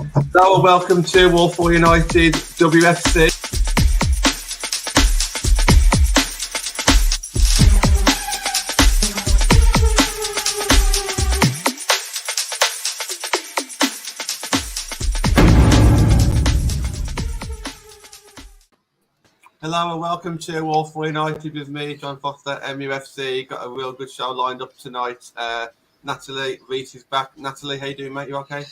Hello and welcome to Walford United WFC. Hello and welcome to Walford United with me, John Foster, MUFC. Got a real good show lined up tonight. Natalie, Reece is back. Natalie, how you doing, mate? You okay?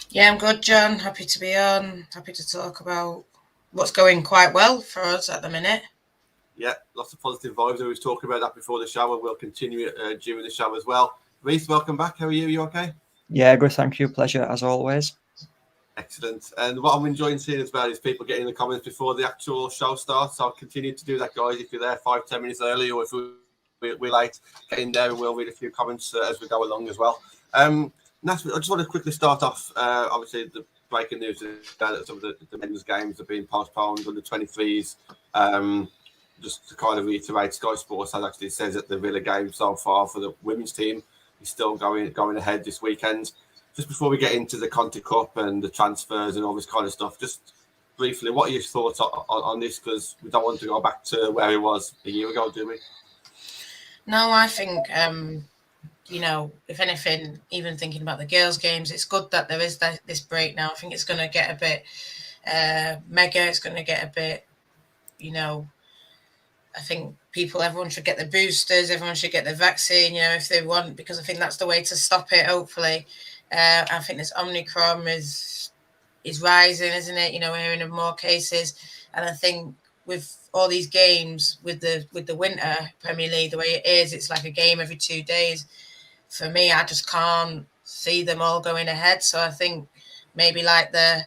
Yeah, I'm good, John. Happy to be on. Happy to talk about what's going quite well for us at the minute. Yeah, lots of positive vibes. I was talking about that before the show, and we'll continue it during the show as well. Reece, welcome back. How are you? You okay? Yeah, good. Thank you. Pleasure as always. Excellent. And what I'm enjoying seeing as well is people getting in the comments before the actual show starts. I'll continue to do that, guys. If you're there 5-10 minutes early, or if we're late, get in there and we'll read a few comments as we go along as well. Nat, I just want to quickly start off. Obviously, the breaking news is that some of the men's games have been postponed under 23s. Just to kind of reiterate, Sky Sports has actually says that the Villa game so far for the women's team is still going ahead this weekend. Just before we get into the Conti Cup and the transfers and all this kind of stuff, just briefly, what are your thoughts on this? Because we don't want to go back to where it was a year ago, do we? No, I think, if anything, even thinking about the girls' games, it's good that there is this break now. I think it's going to get a bit mega. It's going to get a bit, I think everyone should get the boosters. Everyone should get the vaccine, if they want, because I think that's the way to stop it, hopefully. I think this Omicron is rising, isn't it? We're hearing of more cases, and I think with all these games with the winter Premier League, the way it is, it's like a game every 2 days. For me, I just can't see them all going ahead. So I think maybe like the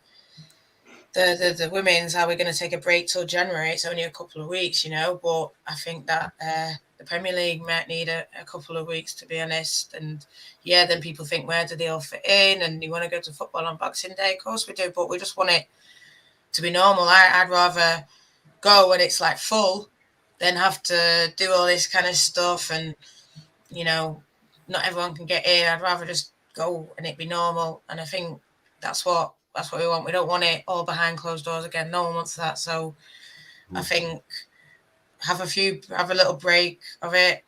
women's, are we going to take a break till January? It's only a couple of weeks, but I think that the Premier League might need a couple of weeks, to be honest. And yeah, then people think, where do they all fit in? And you want to go to football on Boxing Day? Of course we do, but we just want it to be normal. I'd rather go when it's like full than have to do all this kind of stuff. And, not everyone can get in. I'd rather just go and it be normal. And I think that's what we want. We don't want it all behind closed doors again. No one wants that. So I think have a little break of it,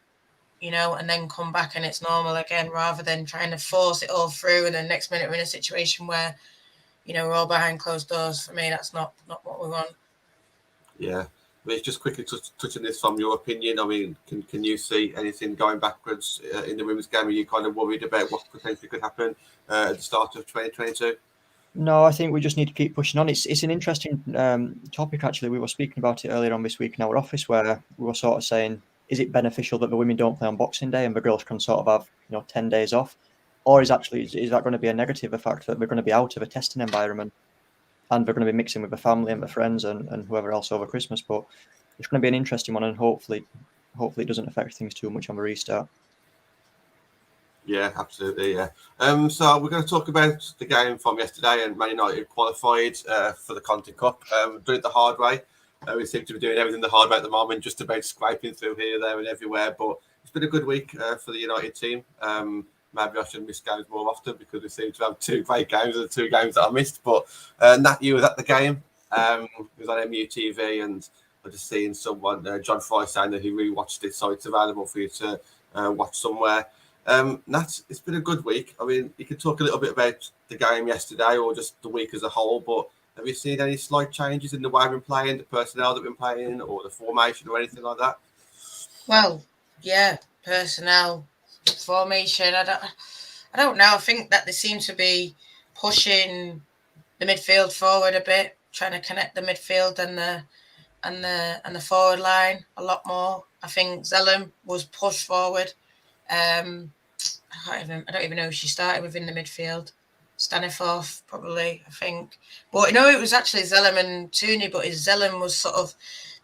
and then come back and it's normal again, rather than trying to force it all through. And then next minute we're in a situation where, we're all behind closed doors. For me, that's not what we want. Yeah. Just quickly touching this from your opinion. I mean, can you see anything going backwards in the women's game? Are you kind of worried about what potentially could happen at the start of 2022? No, I think we just need to keep pushing on. It's an interesting topic, actually. We were speaking about it earlier on this week in our office, where we were sort of saying, is it beneficial that the women don't play on Boxing Day and the girls can sort of have 10 days off? Or is that going to be a negative, the fact that they're going to be out of a testing environment and they're going to be mixing with their family and their friends and whoever else over Christmas? But it's going to be an interesting one, and hopefully it doesn't affect things too much on the restart. Yeah, absolutely. Yeah. So we're going to talk about the game from yesterday, and Man United qualified for the Conti Cup. Doing it the hard way. We seem to be doing everything the hard way at the moment, just about scraping through here, there, and everywhere. But it's been a good week for the United team. Maybe I should miss games more often because we seem to have 2 great games and 2 games that I missed. But Nat, you was at the game. It was on MUTV, and I just seen someone, John Fry, saying that he rewatched it, so it's available for you to watch somewhere. Nat, it's been a good week. I mean, you could talk a little bit about the game yesterday or just the week as a whole, but have you seen any slight changes in the way we've been playing, the personnel that we've been playing, or the formation or anything like that? Well, yeah, personnel, formation. I don't know. I think that they seem to be pushing the midfield forward a bit, trying to connect the midfield and the forward line a lot more. I think Zellum was pushed forward. I don't even know who she started within the midfield. Staniforth, probably, I think. But it was actually Zellum and Tooney, but Zellum was sort of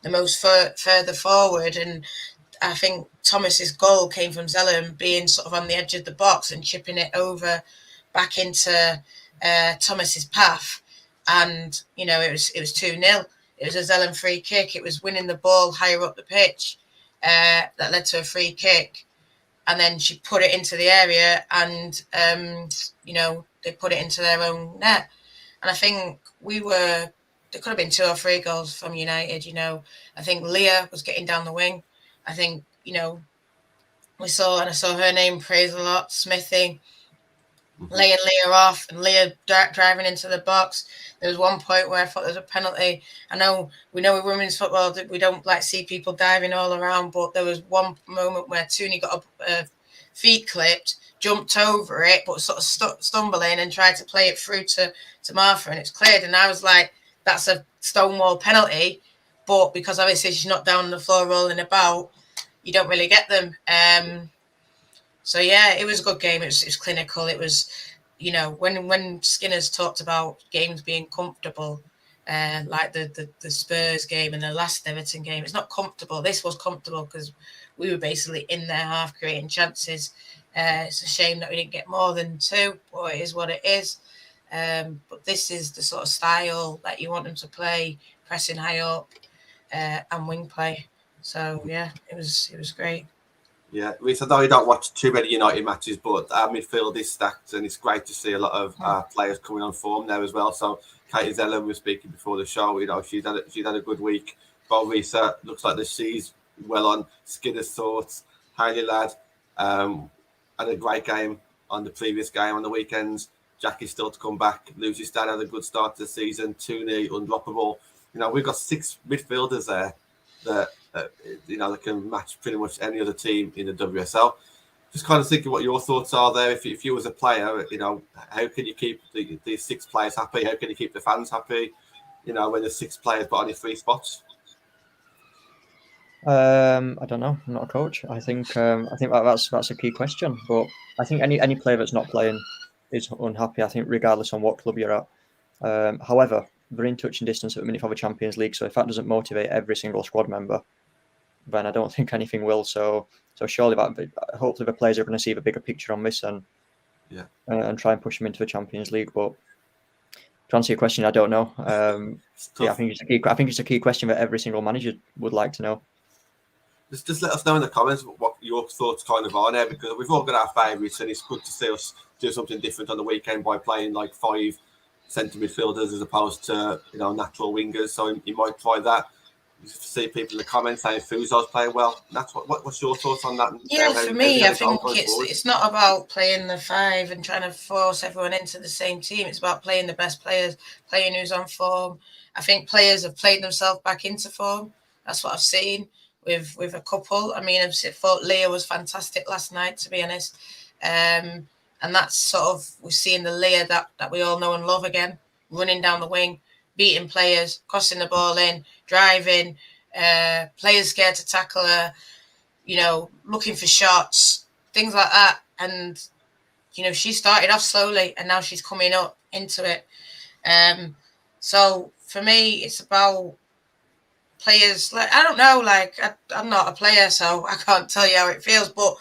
the most further forward. And I think Thomas's goal came from Zellum being sort of on the edge of the box and chipping it over back into Thomas's path. And, it was 2-0. It was a Zellum free kick. It was winning the ball higher up the pitch that led to a free kick. And then she put it into the area and, they put it into their own net. And I think there could have been 2 or 3 goals from United. I think Leah was getting down the wing. I think, I saw her name praised a lot, Smithy, laying Leah off and Leah driving into the box. There was one point where I thought there was a penalty. We know with women's football that we don't like see people diving all around, but there was one moment where Tooney got a feet clipped, jumped over it, but sort of stumbling and tried to play it through to Martha, and it's cleared. And I was like, that's a stonewall penalty, but because obviously she's not down on the floor rolling about, you don't really get them. So yeah, it was a good game. It was clinical. It was, when Skinner's talked about games being comfortable, like the Spurs game and the last Everton game, it's not comfortable. This was comfortable because we were basically in their half creating chances. It's a shame that we didn't get more than 2, but it is what it is. But this is the sort of style that you want them to play, pressing high up and wing play. So yeah, it was great. Yeah, Reece, I know you don't watch too many United matches, but our midfield is stacked, and it's great to see a lot of players coming on form there as well. So Katie Zeller, we were speaking before the show, she's had a good week. But Reece, looks like she's well on. Skinner's thoughts, Hayley Ladd, had a great game on the previous game on the weekends. Jackie's still to come back. Lucy's dad had a good start to the season. Tooney, undroppable. We've got 6 midfielders there that that can match pretty much any other team in the WSL. Just kind of thinking what your thoughts are there. If you as a player, how can you keep these 6 players happy? How can you keep the fans happy? When there's 6 players but only 3 spots. I don't know. I'm not a coach. I think that's a key question. But I think any player that's not playing is unhappy. I think regardless on what club you're at. However, we're in touch and distance at the minute for the Champions League. So if that doesn't motivate every single squad member, then I don't think anything will. So surely hopefully the players are going to see the bigger picture on this and try and push them into the Champions League. But to answer your question, I don't know. I think it's a key question that every single manager would like to know. Just let us know in the comments what your thoughts kind of are there, because we've all got our favourites, and it's good to see us do something different on the weekend by playing like 5 centre midfielders as opposed to natural wingers. So you might try that. You see people in the comments saying Fuzo's playing well. That's what's your thoughts on that? Yeah, for me, I think it's not about playing the 5 and trying to force everyone into the same team. It's about playing the best players, playing who's on form. I think players have played themselves back into form. That's what I've seen with a couple. I mean, I thought Leah was fantastic last night, to be honest. And that's sort of, we're seeing the Leah that we all know and love again, running down the wing, beating players, crossing the ball in, driving, players scared to tackle her, looking for shots, things like that. And, she started off slowly and now she's coming up into it. So for me, it's about players, I don't know, I'm not a player, so I can't tell you how it feels. But,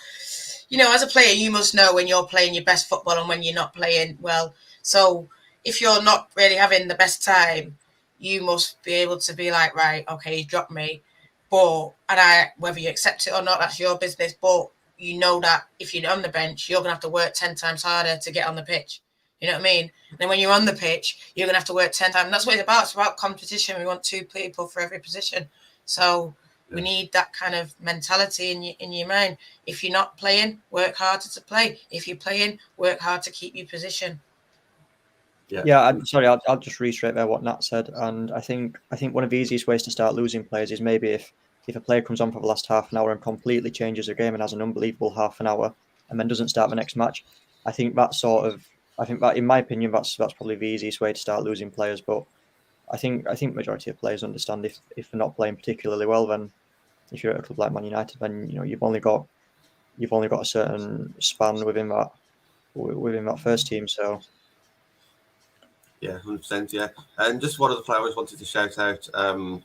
as a player, you must know when you're playing your best football and when you're not playing well. So if you're not really having the best time, you must be able to be like, right, okay, he dropped me. But, whether you accept it or not, that's your business. But you know that if you're on the bench, you're going to have to work 10 times harder to get on the pitch. You know what I mean? And then when you're on the pitch, you're going to have to work 10 times. And that's what it's about. It's about competition. We want 2 people for every position. So we need that kind of mentality in your mind. If you're not playing, work harder to play. If you're playing, work hard to keep your position. I'll just reiterate there what Nat said. And I think one of the easiest ways to start losing players is maybe if a player comes on for the last half an hour and completely changes the game and has an unbelievable half an hour and then doesn't start the next match. I think that, in my opinion, that's probably the easiest way to start losing players. But I think majority of players understand if they're not playing particularly well, then if you're at a club like Man United, then you've only got a certain span within that first team. So yeah, 100%. Yeah, and just one of the players wanted to shout out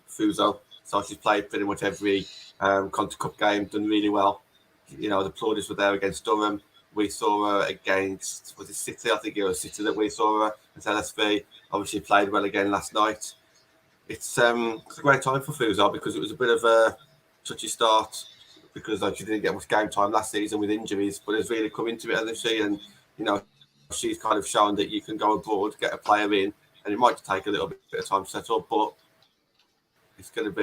Fuzo. So she's played pretty much every Conti Cup game, done really well. The applauders were there against Durham. We saw her against, was it City? I think it was City that we saw her at LSV. Obviously played well again last night. It's a great time for Fuzo because it was a bit of a touchy start because she didn't get much game time last season with injuries, but has really come into it, hasn't she? And she's kind of shown that you can go abroad, get a player in, and it might take a little bit of time to set up, but it's going to be.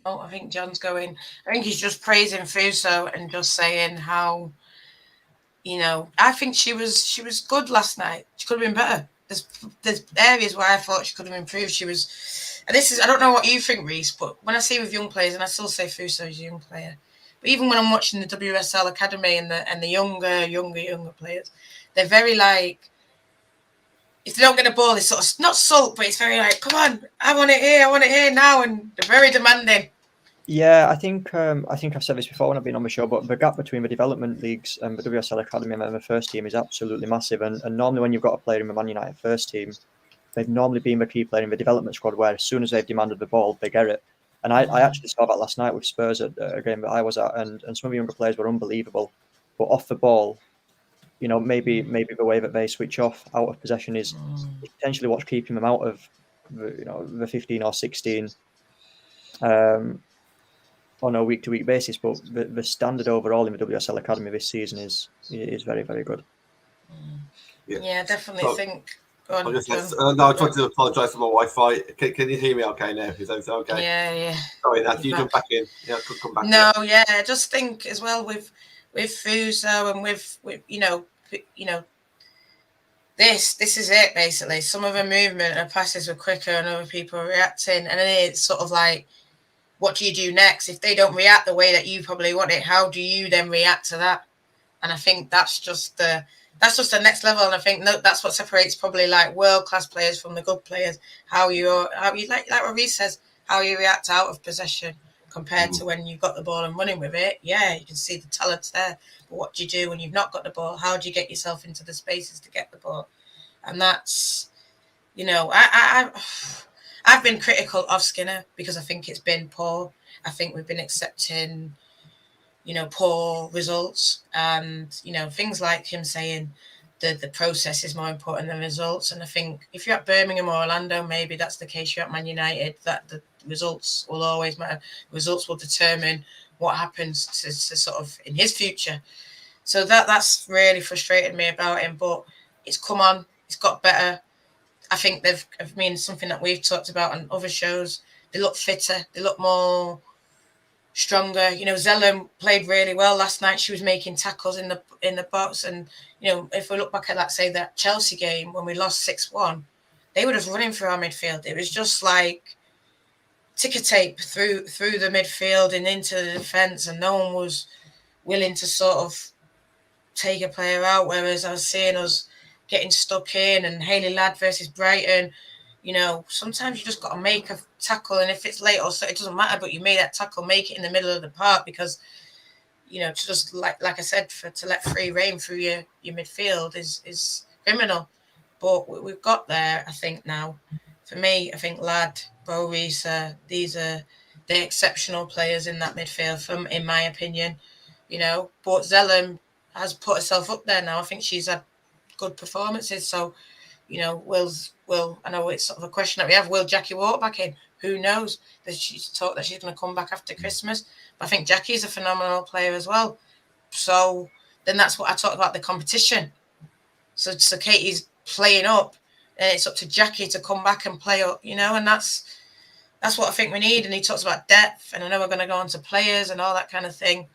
Oh, I think John's going. I think he's just praising Fuso and just saying how, I think she was good last night. She could have been better. There's areas where I thought she could have improved. She was, and this is, I don't know what you think, Reece, but when I see with young players, and I still say Fuso is a young player, but even when I'm watching the WSL Academy and the younger players, they're very like, if they don't get the ball, it's sort of not sulk, but it's very like, come on, I want it here now, and they're very demanding. Yeah, I think I've said this before when I've been on the show, but the gap between the development leagues and the WSL Academy and the first team is absolutely massive. And normally when you've got a player in the Man United first team, they've normally been the key player in the development squad, where as soon as they've demanded the ball, they get it. And I actually saw that last night with Spurs at a game that I was at, and some of the younger players were unbelievable. But off the ball, maybe the way that they switch off out of possession is potentially what's keeping them out of the 15 or 16 on a week-to-week basis. But the standard overall in the WSL Academy this season is very, very good. Yeah, I definitely think. I just wanted to apologise for my Wi-Fi. Can you hear me okay now? Is that okay? Yeah. Sorry, Nat, you come back in. Yeah, I could come back. No, yeah, I just think as well with Fuso and with this is it basically. Some of her movement and passes were quicker and other people were reacting, and then it's sort of like, what do you do next? If they don't react the way that you probably want it, how do you then react to that? And I think that's just the next level. And I think that's what separates probably like world-class players from the good players. How you like what Reece says, how you react out of possession compared to when you've got the ball and running with it. Yeah, you can see the talent's there. But what do you do when you've not got the ball? How do you get yourself into the spaces to get the ball? And that's, I've been critical of Skinner because I think it's been poor. I think we've been accepting, poor results, and things like him saying the process is more important than results. And I think if you're at Birmingham or Orlando, maybe that's the case. You're at Man United, that the results will always matter. Results will determine what happens to sort of in his future. So that's really frustrated me about him. But it's come on, it's got better. I think something that we've talked about on other shows. They look fitter. They look more stronger. Zellum played really well last night. She was making tackles in the box, and if we look back at that Chelsea game when we lost 6-1, they would have running through our midfield. It was just like ticker tape through the midfield and into the defence, and no one was willing to sort of take a player out. Whereas I was seeing us getting stuck in, and Hayley Ladd versus Brighton. Sometimes you just got to make a tackle, and if it's late or so, it doesn't matter. But you made that tackle, make it in the middle of the park, because to just like I said, to let free rein through your midfield is criminal. But we've got there, I think now. For me, I think Ladd, Bo Reece, these are the exceptional players in that midfield, in my opinion. But Zellum has put herself up there now. I think she's had good performances. So, will I know it's sort of a question that we have. Will Jackie walk back in? Who knows? She's talked that she's going to come back after Christmas. But I think Jackie's a phenomenal player as well. So then that's what I talked about, the competition. So Katie's playing up, and it's up to Jackie to come back and play up, and that's what I think we need. And he talks about depth, and I know we're going to go on to players and all that kind of thing.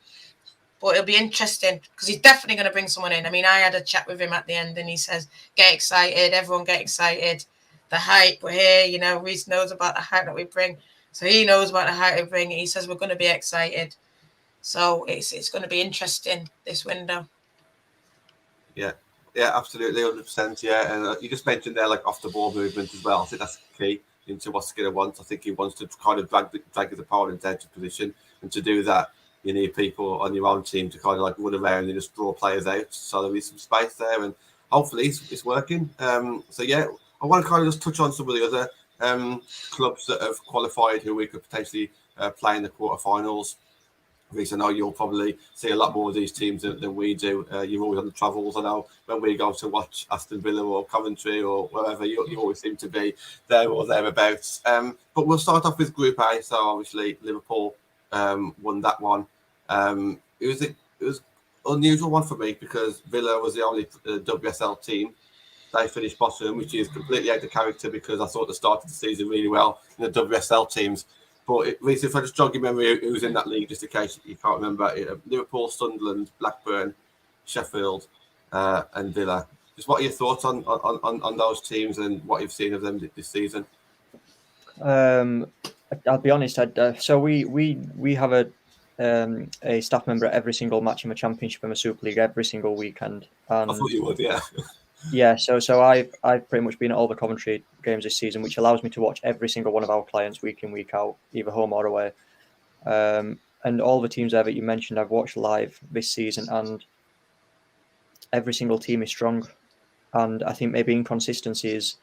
But it'll be interesting because he's definitely going to bring someone in. I mean, I had a chat with him at the end, and he says, get excited, everyone get excited. The hype, we're here, Reece knows about the hype that we bring. So he knows about the hype we bring. He says we're going to be excited. So it's going to be interesting, this window. Yeah, absolutely, 100%. Yeah, and you just mentioned there, like, off the ball movement as well. I think that's key into what Skinner wants. I think he wants to kind of drag his opponent out of position, and to do that, you need people on your own team to kind of like run around and just draw players out. So there is some space there, and hopefully it's working. So yeah, I want to kind of just touch on some of the other clubs that have qualified who we could potentially play in the quarterfinals. Reece, I know you'll probably see a lot more of these teams than we do. You're always on the travels. I know when we go to watch Aston Villa or Coventry or wherever, you always seem to be there or thereabouts. But we'll start off with Group A. So obviously Liverpool won that one. It was unusual one for me because Villa was the only WSL team they finished bottom, which is completely out of character because I thought they started the season really well in the WSL teams. But Reece, if I just jog your memory, who was in that league, just in case you can't remember, Liverpool, Sunderland, Blackburn, Sheffield, and Villa. Just what are your thoughts on those teams and what you've seen of them this season? I'll be honest. So we have a staff member at every single match in the Championship and the Super League every single weekend. And I thought you would, yeah. Yeah, so I've pretty much been at all the Coventry games this season, which allows me to watch every single one of our clients week in, week out, either home or away. And all the teams there that you mentioned, I've watched live this season, and every single team is strong. And I think maybe inconsistency is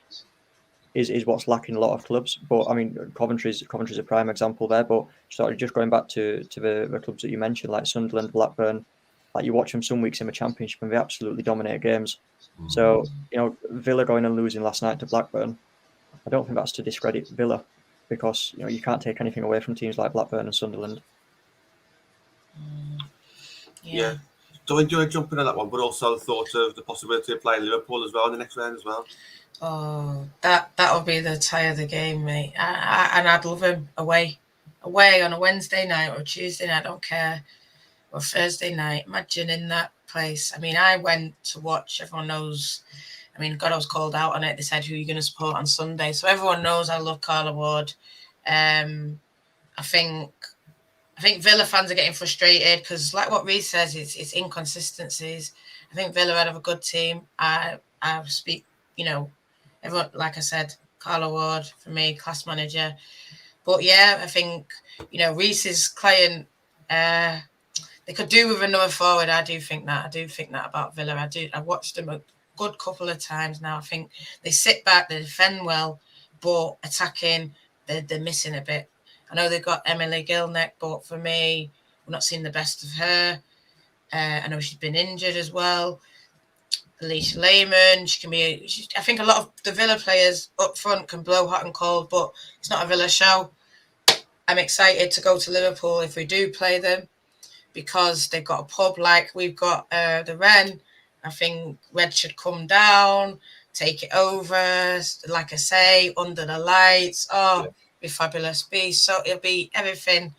what's lacking a lot of clubs. But I mean, Coventry's a prime example there. But sort of just going back to the clubs that you mentioned, like Sunderland, Blackburn, like you watch them some weeks in the Championship and they absolutely dominate games. So, Villa going and losing last night to Blackburn, I don't think that's to discredit Villa, because you can't take anything away from teams like Blackburn and Sunderland. Yeah. Do you want to jump in on that one, but also thought of the possibility of playing Liverpool as well in the next round as well? Oh, that'll be the tie of the game, mate. And I'd love him away on a Wednesday night or Tuesday night, I don't care, or Thursday night. Imagine in that place. I mean, I went to watch. Everyone knows. I mean, God, I was called out on it. They said, "Who are you going to support on Sunday?" So everyone knows I love Carla Ward. I think Villa fans are getting frustrated because, like what Reece says, it's inconsistencies. I think Villa have a good team. I speak, everyone, like I said, Carla Ward for me, class manager. But yeah, I think Reece's client. They could do with another forward. I do think that about Villa. I watched them a good couple of times now. I think they sit back, they defend well, but attacking, they're missing a bit. I know they've got Emily Gilneck, but for me, we're not seeing the best of her. I know she's been injured as well. Alicia Lehman, I think a lot of the Villa players up front can blow hot and cold, but it's not a Villa show. I'm excited to go to Liverpool if we do play them, because they've got a pub like we've got the Wren. I think Red should come down, take it over, like I say, under the lights. Be fabulous. It'll be everything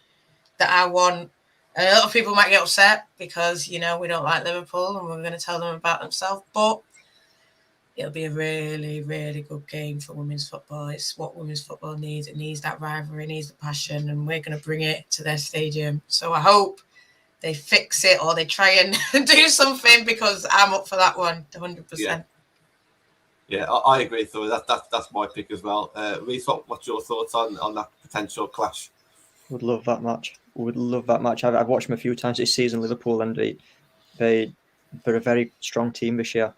that I want. And a lot of people might get upset because, we don't like Liverpool and we're going to tell them about themselves. But it'll be a really, really good game for women's football. It's what women's football needs. It needs that rivalry, it needs the passion, and we're going to bring it to their stadium. So I hope they fix it or they try and do something, because I'm up for that one, 100%. Yeah, I agree, Thor. That's my pick as well. Reece, what's your thoughts on that potential clash? Would love that match. I've watched them a few times this season, Liverpool, and they're a very strong team this year.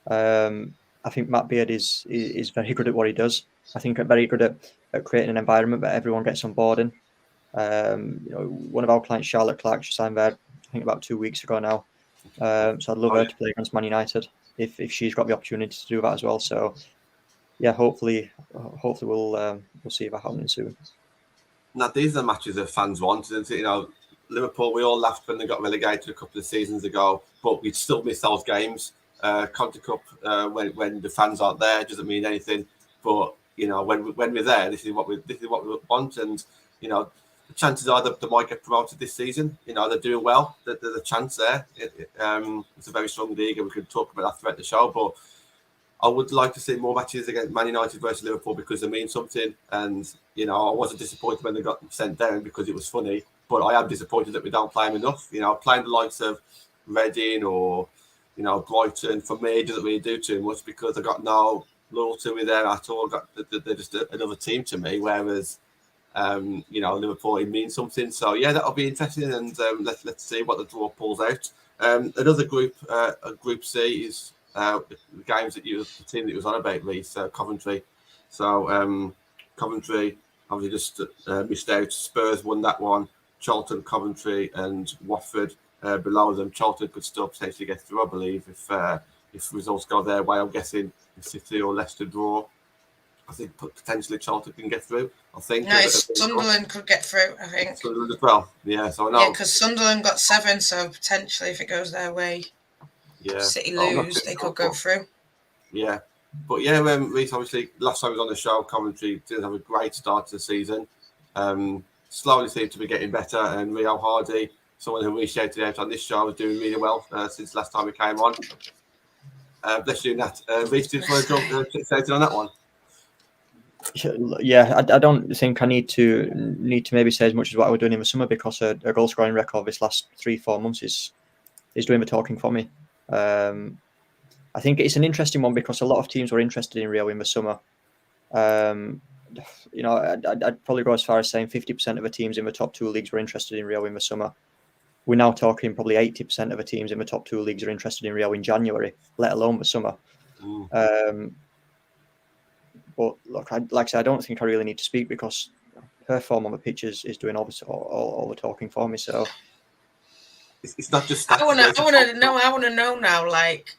I think Matt Beard is very good at what he does. I think very good at creating an environment that everyone gets on board in. One of our clients, Charlotte Clark, she signed there, I think about 2 weeks ago now. So I'd love her to play against Man United if she's got the opportunity to do that as well. So yeah, hopefully we'll see that happening soon. Now, these are the matches that fans want, isn't it? Liverpool, we all laughed when they got relegated a couple of seasons ago, but we'd still miss those games. Conti Cup, when the fans aren't there, doesn't mean anything. But when we're there, this is what we want, and the chances are that they might get promoted this season. They're doing well. There's a chance there. It's a very strong league, and we could talk about that throughout the show. But I would like to see more matches against Man United versus Liverpool, because they mean something. And I wasn't disappointed when they got sent down because it was funny. But I am disappointed that we don't play them enough. Playing the likes of Reading or Brighton, for me, doesn't really do too much, because I got no loyalty with them at all. They're just another team to me. Whereas Liverpool, it means something. So yeah, that'll be interesting, and let's see what the draw pulls out. Another group, Group C, is the games the team that you was on about, Reece, Coventry. So Coventry obviously just missed out. Spurs won that one. Charlton, Coventry, and Watford below them. Charlton could still potentially get through, I believe, if results go their way. I'm guessing if City or Leicester draw, I think potentially Charlton can get through. I think Sunderland could get through, I think. Sunderland as well. Yeah, so I know. Yeah, because Sunderland got 7, so potentially if it goes their way, City lose, they could go through. Yeah, But yeah, Reece, obviously, last time he was on the show, commentary didn't have a great start to the season. Slowly seemed to be getting better, and Rio Hardy, someone who we shouted out on this show, was doing really well since last time we came on. Bless you, Nat. Reece, do you just want to jump shouting on that one? Yeah, I don't think I need to maybe say as much as what I was doing in the summer, because her goal scoring record this last 3-4 months is doing the talking for me. I think it's an interesting one because a lot of teams were interested in Rio in the summer. You know, I'd probably go as far as saying 50% of the teams in the top 2 leagues were interested in Rio in the summer. We're now talking probably 80% of the teams in the top 2 leagues are interested in Rio in January, let alone the summer. But look, like I said, I don't think I really need to speak because her form on the pitch is doing all the talking for me. So it's not just. I want to know now. Like,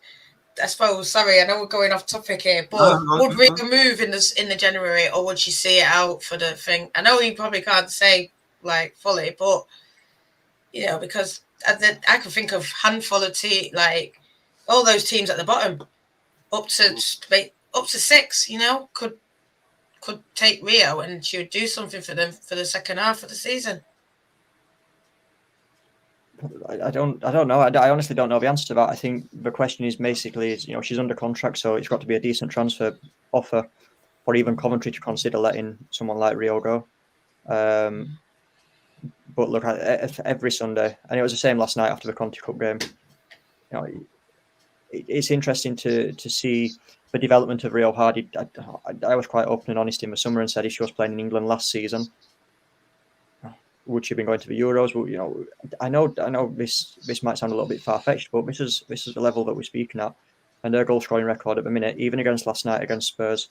I suppose. Sorry, I know we're going off topic here, but would Rio move in the January, or would she see it out for the thing? I know you probably can't say like fully, but you know, because I can think of handful of like all those teams at the bottom, up to 6. You know, could take Rio, and she would do something for them for the second half of the season. I don't know. I honestly don't know the answer to that. I think the question is basically, you know, she's under contract, so it's got to be a decent transfer offer for even Coventry to consider letting someone like Rio go. But look, every Sunday, and it was the same last night after the Conti Cup game. You know, it's interesting to see the development of Rio Hardy. I was quite open and honest in the summer and said if she was playing in England last season, would she have been going to the Euros? Well, you know, I know this might sound a little bit far fetched, but this is the level that we're speaking at, and her goal scoring record at the minute, even against last night against Spurs.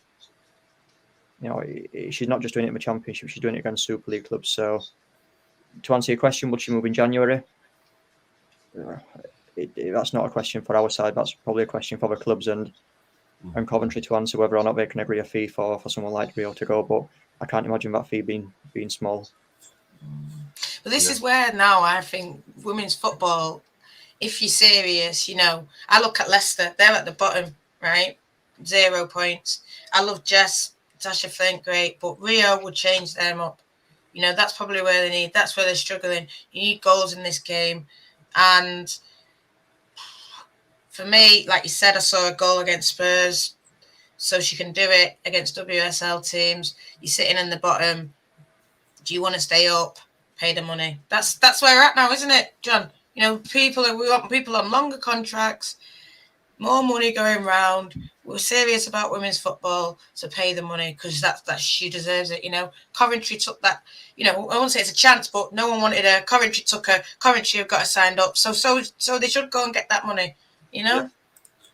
You know, she's not just doing it in the Championship; she's doing it against Super League clubs. So, to answer your question, would she move in January? That's not a question for our side. That's probably a question for the clubs and Coventry to answer, whether or not they can agree a fee for someone like Rio to go. But I can't imagine that fee being small. But this is where now I think women's football, if you're serious, you know, I look at Leicester, they're at the bottom, right? 0 points. I love Jess, Tasha Flint, great, but Rio would change them up. You know, that's probably where that's where they're struggling. You need goals in this game. And for me, like you said, I saw a goal against Spurs, so she can do it against WSL teams. You're sitting in the bottom. Do you want to stay up? Pay the money. That's where we're at now, isn't it, John? You know, we want people on longer contracts, more money going round. We're serious about women's football, so pay the money because that she deserves it. You know, Coventry took that. You know, I won't say it's a chance, but no one wanted her. Coventry took her. Coventry have got her signed up, so they should go and get that money. You know.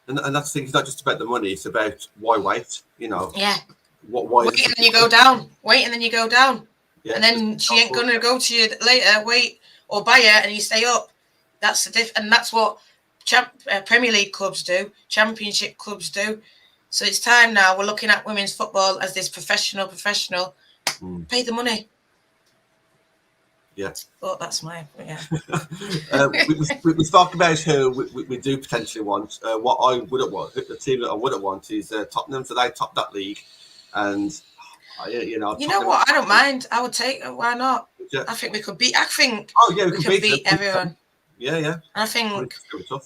Yeah. And that's the thing. It's not just about the money. It's about why wait. You know. Yeah. Why? Wait and then you go down. Wait and then you go down. Yeah, and then she ain't going to go to you later, wait, or buy her and you stay up. That's the and that's what Premier League clubs do, Championship clubs do. So it's time now. We're looking at women's football as this professional. Pay the money. Yeah. But that's my we talk about who we do potentially want. What I wouldn't want, the team that I wouldn't want is Tottenham. So they top that league, and. You know what? I don't mind. I would take it. Why not? Yeah. I think we could beat. I think. Oh yeah, we can beat everyone. Yeah. And I think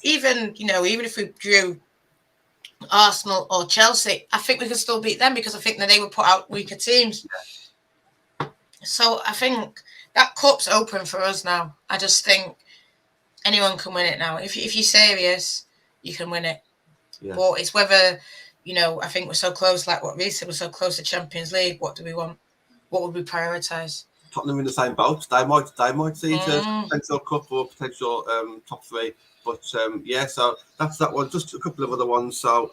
even if we drew Arsenal or Chelsea, I think we could still beat them because I think that they would put out weaker teams. Yeah. So I think that cup's open for us now. I just think anyone can win it now. If you're serious, you can win it. Yeah. But it's whether. You know, I think we're so close, like what Reece said, we're so close to Champions League. What do we want? What would we prioritise? Tottenham in the same boat. They might see it as potential cup or potential top 3. But yeah, so that's that one. Just a couple of other ones. So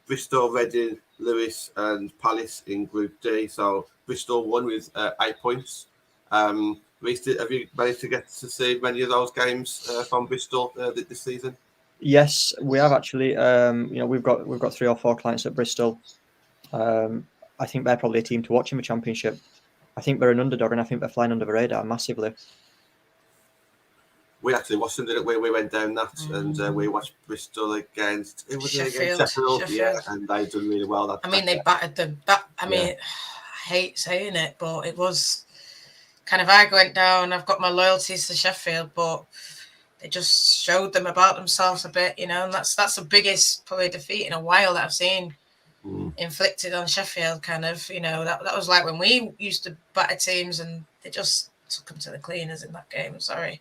Bristol, Reading, Lewis, and Palace in Group D. So Bristol won with 8 points. Reece, have you managed to get to see many of those games from Bristol this season? Yes, we have actually. You know, we've got 3 or 4 clients at Bristol. I think they're probably a team to watch in the Championship. I think they're an underdog, and I think they're flying under the radar massively. we actually watched them, didn't we? We went down that and we watched Bristol against Sheffield. Yeah, and they done really well. They battered them. I hate saying it, but it was kind of, I went down. I've got my loyalties to Sheffield, but they just showed them about themselves a bit, and that's the biggest probably defeat in a while that I've seen inflicted on Sheffield. Kind of, that was like when we used to batter teams and they just took them to the cleaners in that game. Sorry.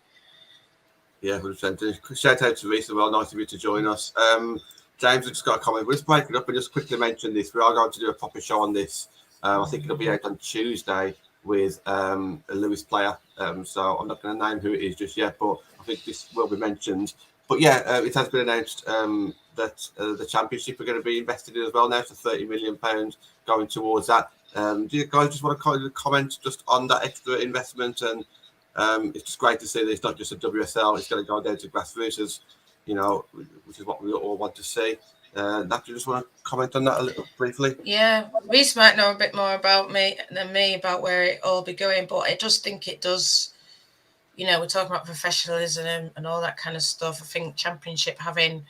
Yeah, 100%. Shout out to Reece as well. Nice of you to join us. James, we've just got a comment. We'll just break it up and just quickly mention this. We are going to do a proper show on this. I think it'll be out on Tuesday with a Lewis player. So I'm not going to name who it is just yet, but I think this will be mentioned. But yeah, it has been announced that the championship are going to be invested in as well now, so £30 million going towards that. Do you guys just want to comment just on that extra investment? And it's just great to see that it's not just a WSL, it's going to go down to grassroots, which is what we all want to see. Nat, do you just want to comment on that a little briefly? Yeah, Reece might know a bit more about me than me about where it all be going, but I just think it does. We're talking about professionalism and all that kind of stuff. I think Championship having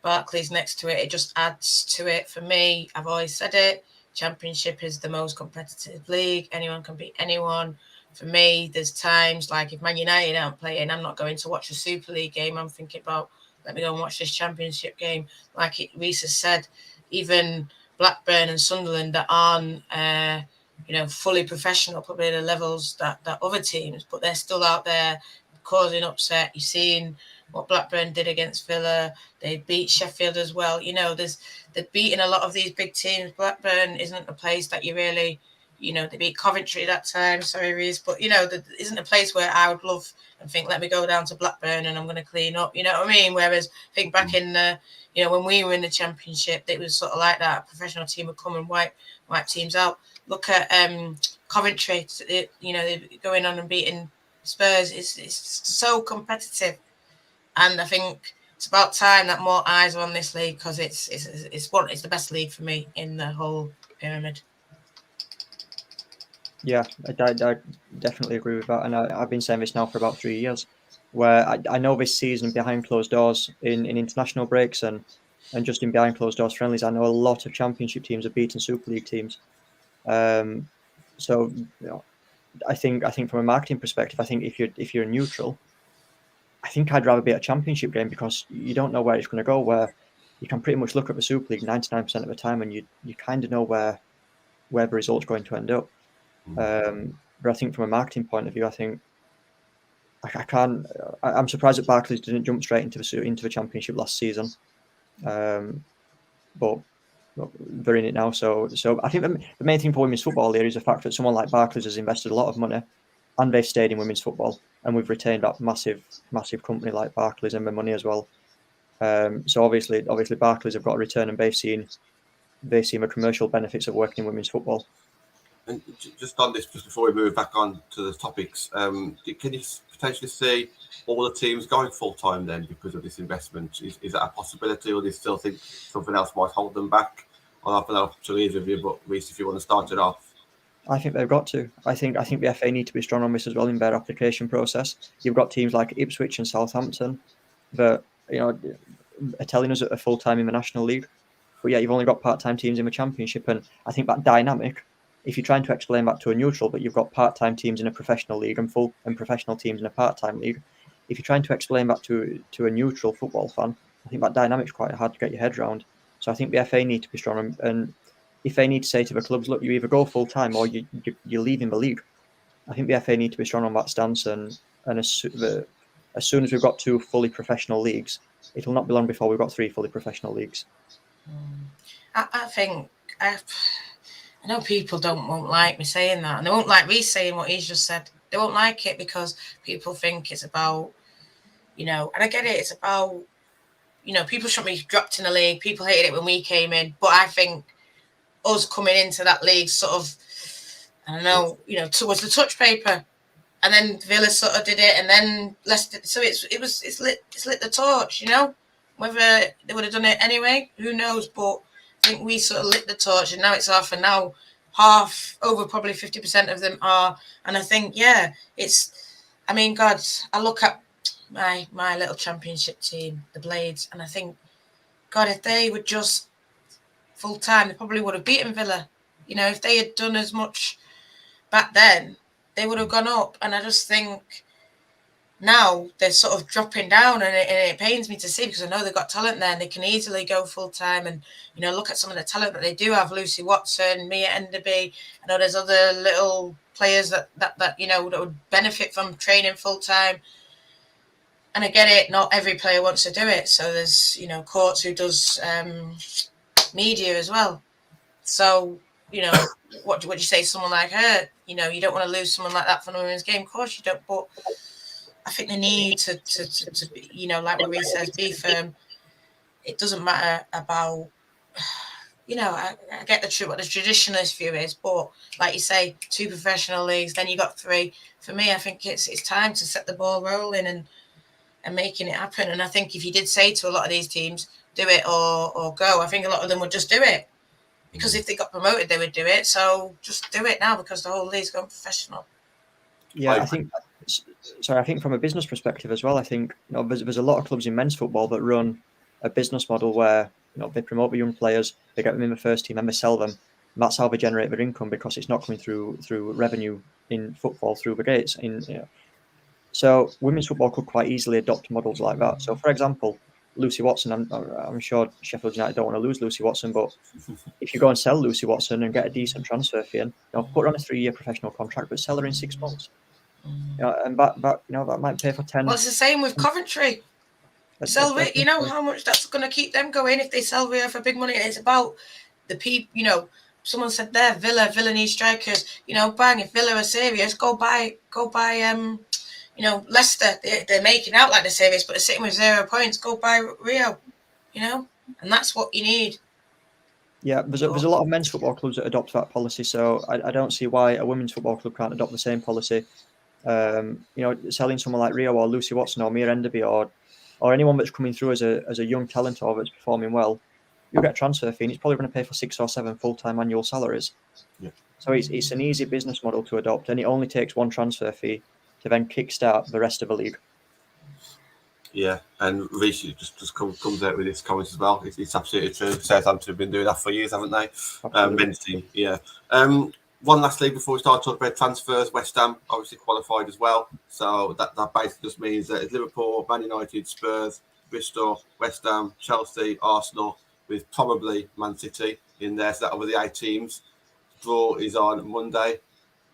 Barclays next to it, it just adds to it. For me, I've always said it. Championship is the most competitive league. Anyone can beat anyone. For me, there's times like if Man United aren't playing, I'm not going to watch a Super League game. I'm thinking about, let me go and watch this Championship game. Like Reece has said, even Blackburn and Sunderland that aren't, fully professional, probably the levels that other teams, but they're still out there causing upset. You've seen what Blackburn did against Villa. They beat Sheffield as well. They're beating a lot of these big teams. Blackburn isn't a place that you really... they beat Coventry that time. Sorry, Reece. But, there isn't a place where I would love and think, let me go down to Blackburn and I'm going to clean up. You know what I mean? Whereas I think back in the, when we were in the Championship, it was sort of like that. A professional team would come and wipe teams out. Look at Coventry. They're going on and beating Spurs. It's so competitive. And I think it's about time that more eyes are on this league because it's the best league for me in the whole pyramid. Yeah, I definitely agree with that. And I've been saying this now for about 3 years, where I know this season behind closed doors in international breaks and just in behind closed doors friendlies, I know a lot of Championship teams have beaten Super League teams. So I think from a marketing perspective, I think if you're neutral, I think I'd rather be at a Championship game because you don't know where it's going to go, where you can pretty much look at the Super League 99% of the time and you kind of know where the result's going to end up. But I think from a marketing point of view, I think I'm surprised that Barclays didn't jump straight into the Championship last season. But they're in it now. So I think the main thing for women's football here is the fact that someone like Barclays has invested a lot of money and they've stayed in women's football, and we've retained that massive company like Barclays and their money as well. So obviously Barclays have got a return and they've seen the commercial benefits of working in women's football. And just on this, just before we move back on to the topics, can you potentially see all the teams going full-time then because of this investment? Is that a possibility, or do you still think something else might hold them back? I'll have up to either of you, but Reece, if you want to start it off. I think they've got to. I think the FA need to be strong on this as well in their application process. You've got teams like Ipswich and Southampton that are telling us that they're full-time in the National League. But yeah, you've only got part-time teams in the Championship, and I think that dynamic, if you're trying to explain that to a neutral, but you've got part-time teams in a professional league and professional teams in a part-time league, if you're trying to explain that to a neutral football fan, I think that dynamic's quite hard to get your head around. So I think the FA need to be strong, and if they need to say to the clubs, look, you either go full-time or you're leaving the league. I think the FA need to be strong on that stance, and as soon as we've got 2 fully professional leagues, it'll not be long before we've got 3 fully professional leagues. I think... I know people won't like me saying that, and they won't like me saying what he's just said. They won't like it because people think it's about, and I get it. It's about, people shouldn't be dropped in a league. People hated it when we came in, but I think us coming into that league sort of, I don't know, towards the touch paper, and then Villa sort of did it, and then Leicester. So it's lit the torch, Whether they would have done it anyway, who knows? But I think we sort of lit the torch, and now it's off, and now over probably 50% of them are. And I think, God, I look at my little championship team, the Blades, and I think, God, if they were just full time, they probably would have beaten Villa. You know, if they had done as much back then, they would have gone up. And I just think now they're sort of dropping down, and it pains me to see, because I know they've got talent there and they can easily go full time. And, you know, look at some of the talent that they do have. Lucy Watson, Mia Enderby. I know there's other little players that you know, that would benefit from training full time. And I get it, not every player wants to do it. So there's, you know, Courts who does media as well. So, you know, what would you say to someone like her? You know, you don't want to lose someone like that from the women's game. Of course you don't. But I think they need to be, you know, like what Reece says, be firm. It doesn't matter about, you know, I get what the traditionalist view is, but like you say, 2 professional leagues, then you got 3. For me, I think it's time to set the ball rolling and making it happen. And I think if you did say to a lot of these teams, do it or go, I think a lot of them would just do it. Because if they got promoted, they would do it. So just do it now, because the whole league's gone professional. Yeah, I think from a business perspective as well, I think, you know, there's a lot of clubs in men's football that run a business model where, you know, they promote the young players, they get them in the first team, and they sell them. And that's how they generate their income, because it's not coming through revenue in football through the gates. So women's football could quite easily adopt models like that. So, for example, Lucy Watson, I'm sure Sheffield United don't want to lose Lucy Watson, but if you go and sell Lucy Watson and get a decent transfer fee, and, you know, put her on a 3-year professional contract, but sell her in 6 months. You know, and that you know, that might pay for 10. Well, it's the same with Coventry. Sell it, you know how much that's going to keep them going if they sell Rio for big money. And it's about the people, you know. Someone said there, Villa needs strikers. You know, bang, if Villa are serious, go buy you know, Leicester. They're making out like they're serious, but they're sitting with 0 points. Go buy Rio, you know, and that's what you need. Yeah, there's a lot of men's football clubs that adopt that policy, so I don't see why a women's football club can't adopt the same policy. You know, selling someone like Rio or Lucy Watson or Mia Enderby or anyone that's coming through as a young talent or that's performing well, you'll get a transfer fee, and it's probably going to pay for 6 or 7 full-time annual salaries. Yeah. So it's an easy business model to adopt, and it only takes 1 transfer fee to then kickstart the rest of the league. Yeah, and Reece just comes out with this comment as well. It's absolutely true. Southampton have been doing that for years, haven't they? Men's team, yeah. One last league before we start talking about transfers. West Ham obviously qualified as well, so that basically just means that it's Liverpool, Man United, Spurs, Bristol, West Ham, Chelsea, Arsenal, with probably Man City in there. So that over the 8 teams. Draw is on Monday.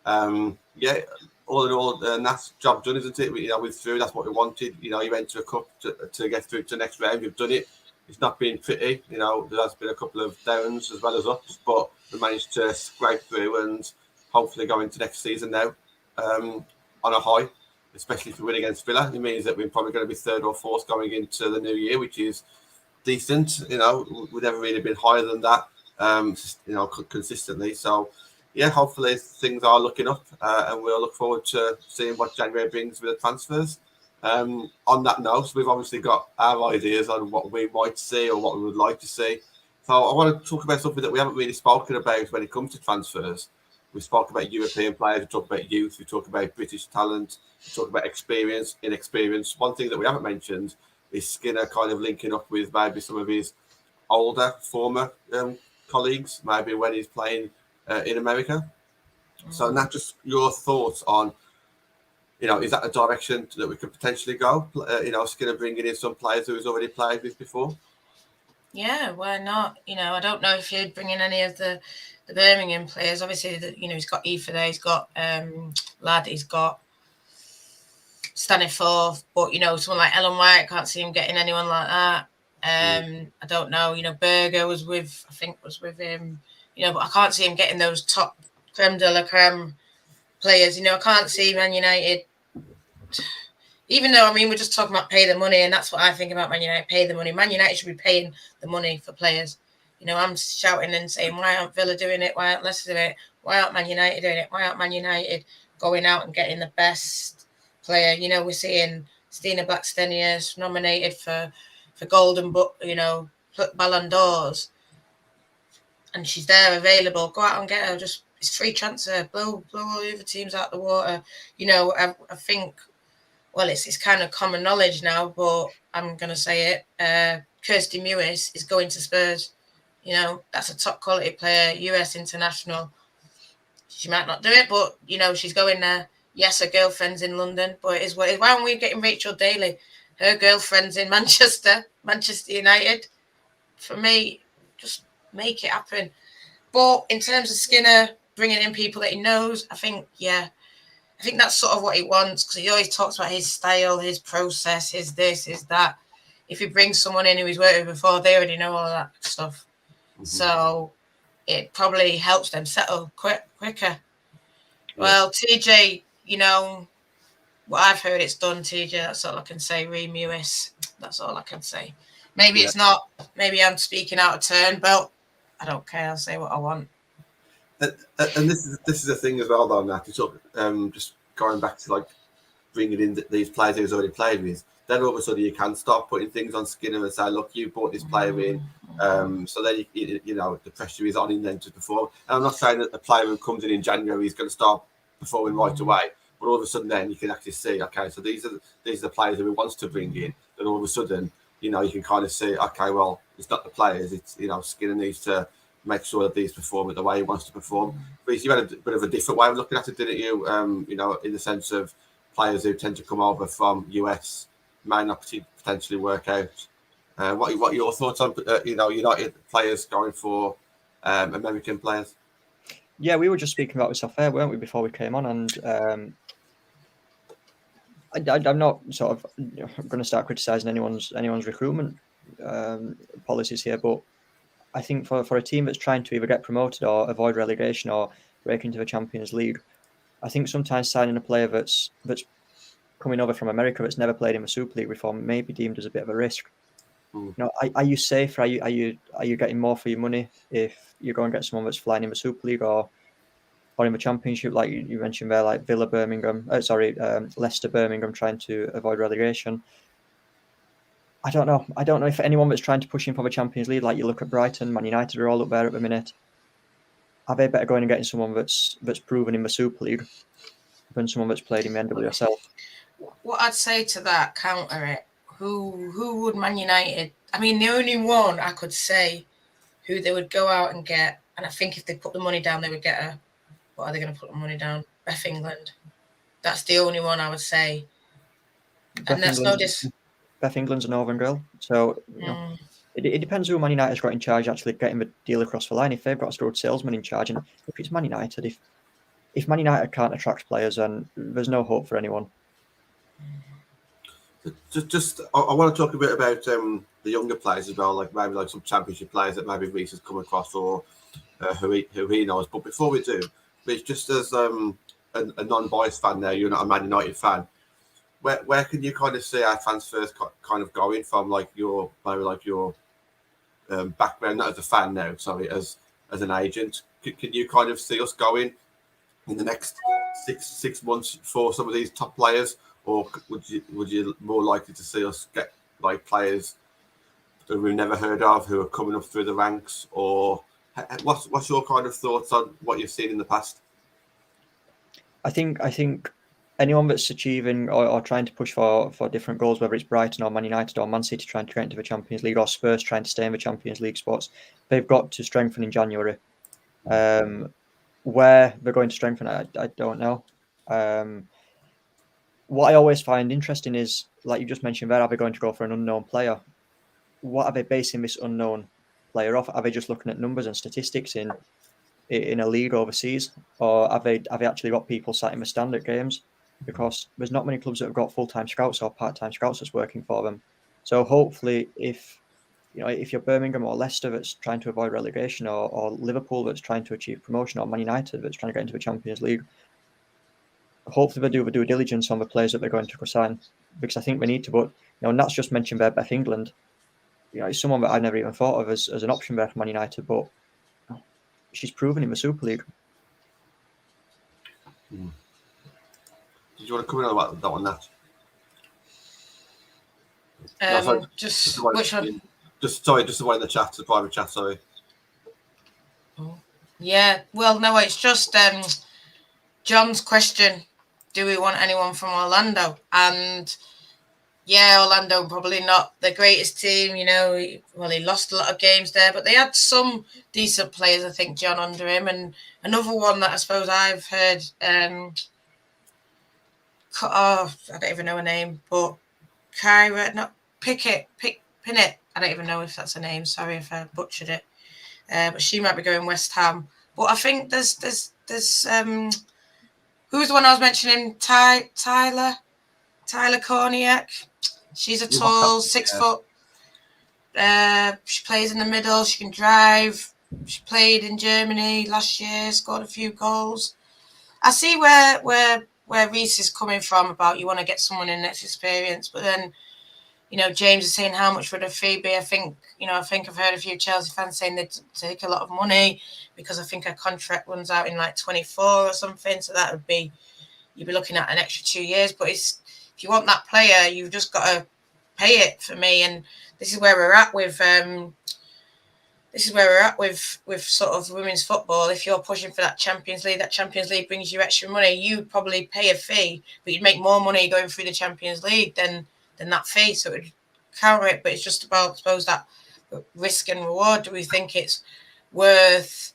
Yeah. All in all, that's job done, isn't it? You know, we're through. That's what we wanted. You know, you went to a cup to get through to the next round. You've done it. It's not been pretty. You know, there has been a couple of downs as well as ups, but we managed to scrape through and hopefully go into next season now on a high. Especially if we win against Villa, it means that we're probably going to be 3rd or 4th going into the new year, which is decent. You know, we've never really been higher than that. You know, consistently. So. Yeah, hopefully things are looking up, and we'll look forward to seeing what January brings with the transfers. On that note, we've obviously got our ideas on what we might see or what we would like to see. So I want to talk about something that we haven't really spoken about when it comes to transfers. We spoke about European players, we talk about youth, we talk about British talent, we talk about experience, inexperience. One thing that we haven't mentioned is Skinner kind of linking up with maybe some of his older, former colleagues, maybe when he's playing in America. So, Nat, just your thoughts on, you know, is that a direction that we could potentially go? You know, Skinner bringing in some players who he's already played with before? Yeah, why not? You know, I don't know if he'd bring in any of the Birmingham players. Obviously, you know, he's got Aoife there, he's got Ladd, he's got Staniforth, but, you know, someone like Ellen White, can't see him getting anyone like that. I don't know, you know, Berger was with him. You know, but I can't see him getting those top creme de la creme players. You know, I can't see Man United, even though, I mean, we're just talking about pay the money, and that's what I think about Man United, pay the money. Man United should be paying the money for players. You know, I'm shouting and saying, why aren't Villa doing it? Why aren't Leicester doing it? Why aren't Man United doing it? Why aren't Man United going out and getting the best player? You know, we're seeing Stina Blackstenius nominated for Golden Book, you know, Ballon d'Ors. And she's there available. Go out and get her. Just, it's free transfer. Blow all the other teams out the water. You know, I think well, it's kind of common knowledge now, but I'm going to say it. Kirsty Mewis is going to Spurs. You know, that's a top quality player, US international. She might not do it, but, you know, she's going there. Yes, her girlfriend's in London, but it is what it is. Why aren't we getting Rachel Daly? Her girlfriend's in Manchester United. For me, just make it happen. But in terms of Skinner bringing in people that he knows, I think that's sort of what he wants, because he always talks about his style, his process, his this, his that. If he brings someone in who he's worked with before, they already know all of that stuff. Mm-hmm. So it probably helps them settle quicker. Yeah. Well, TJ, you know, what I've heard, it's done, TJ. That's all I can say. Mewis. That's all I can say. Maybe it's not. Maybe I'm speaking out of turn, but I don't care. I'll say what I want. And this is a thing as well, though, Nat. Just going back to like bringing in these players who's already played with. Then all of a sudden you can start putting things on Skinner and say, look, you brought this player in. So then, you know, the pressure is on him then to perform. And I'm not saying that the player who comes in January is going to start performing right away. But all of a sudden then you can actually see, okay, so these are the players who he wants to bring in. Then all of a sudden, you know, you can kind of see, okay, well, it's not the players. It's, you know, Skinner needs to make sure that these perform at the way he wants to perform. But you had a bit of a different way of looking at it, didn't you? You know, in the sense of players who tend to come over from US may not potentially work out. What are your thoughts on you know, United players going for American players? Yeah, we were just speaking about this off air, weren't we, before we came on? And I'm not sort of going to start criticising anyone's recruitment policies here, but I think for a team that's trying to either get promoted or avoid relegation or break into the Champions League, I think sometimes signing a player that's coming over from America that's never played in the Super League before may be deemed as a bit of a risk. You know, are you safe? Are you getting more for your money if you go and get someone that's flying in the Super League or in the Championship, like you mentioned there, like Leicester, Birmingham, trying to avoid relegation? I don't know. I don't know if anyone that's trying to push in for the Champions League, like you look at Brighton, Man United are all up there at the minute. Are they better going and getting someone that's proven in the Super League than someone that's played in the NWSL? What I'd say to that, counter it, who would Man United? I mean, the only one I could say who they would go out and get, and I think if they put the money down, they would get her. What are they going to put the money down? Beth England. That's the only one I would say. And that's no Beth England's a Northern girl, so you know, it depends who Man United's got in charge actually getting the deal across the line. If they've got a good salesman in charge, and if it's Man United, if Man United can't attract players, then there's no hope for anyone. I want to talk a bit about the younger players as well, like maybe like some Championship players that maybe Reece has come across or who he knows. But before we do, it's just as a non-biased fan now, you're not a Man United fan. Where can you kind of see our transfers kind of going from, like your background, not as a fan now, sorry, as an agent? Can you kind of see us going in the next six months for some of these top players, or would you more likely to see us get like players who we've never heard of who are coming up through the ranks? Or what's your kind of thoughts on what you've seen in the past? I think anyone that's achieving or trying to push for different goals, whether it's Brighton or Man United or Man City trying to get into the Champions League or Spurs trying to stay in the Champions League spots, they've got to strengthen in January. Where they're going to strengthen, I don't know. What I always find interesting is, like you just mentioned there, are they going to go for an unknown player? What are they basing this unknown player off? Are they just looking at numbers and statistics in a league overseas, or have they actually got people sat in the stand at games? Because there's not many clubs that have got full-time scouts or part-time scouts that's working for them. So hopefully, if you're Birmingham or Leicester that's trying to avoid relegation, or Liverpool that's trying to achieve promotion, or Man United that's trying to get into the Champions League, hopefully they do the due diligence on the players that they're going to sign, because I think we need to. But Nat's just mentioned there Beth England. It's someone that I never even thought of as an option there for Man United, but she's proven in the Super League. Did you want to come in on that one, Nat? Which one? Just the one in the chat, the private chat. Sorry. Yeah. Well, no, it's just John's question. do we want anyone from Orlando? And yeah, Orlando probably not the greatest team, you know. He lost a lot of games there, but they had some decent players, I think, Jon, under him. And another one that I suppose I've heard, I don't even know her name, but Kyra, not Pinnett. I don't even know if that's her name. Sorry if I butchered it. But she might be going West Ham. But I think there's who's the one I was mentioning? Tyler Korniak. She's a tall 6 foot. She plays in the middle. She can drive. She played in Germany last year. Scored a few goals. I see where Reece is coming from about you want to get someone in that's experienced, but then, you know, James is saying how much would a fee be? I think I've heard a few Chelsea fans saying they'd take a lot of money because I think her contract runs out in like 24 or something. So that would be, you'd be looking at an extra 2 years. But if you want that player, you've just got to pay it for me. And this is where we're at with sort of women's football. If you're pushing for that Champions League brings you extra money. You'd probably pay a fee, but you'd make more money going through the Champions League than that fee. So it would counter it. But it's just about, I suppose, that risk and reward. Do we think it's worth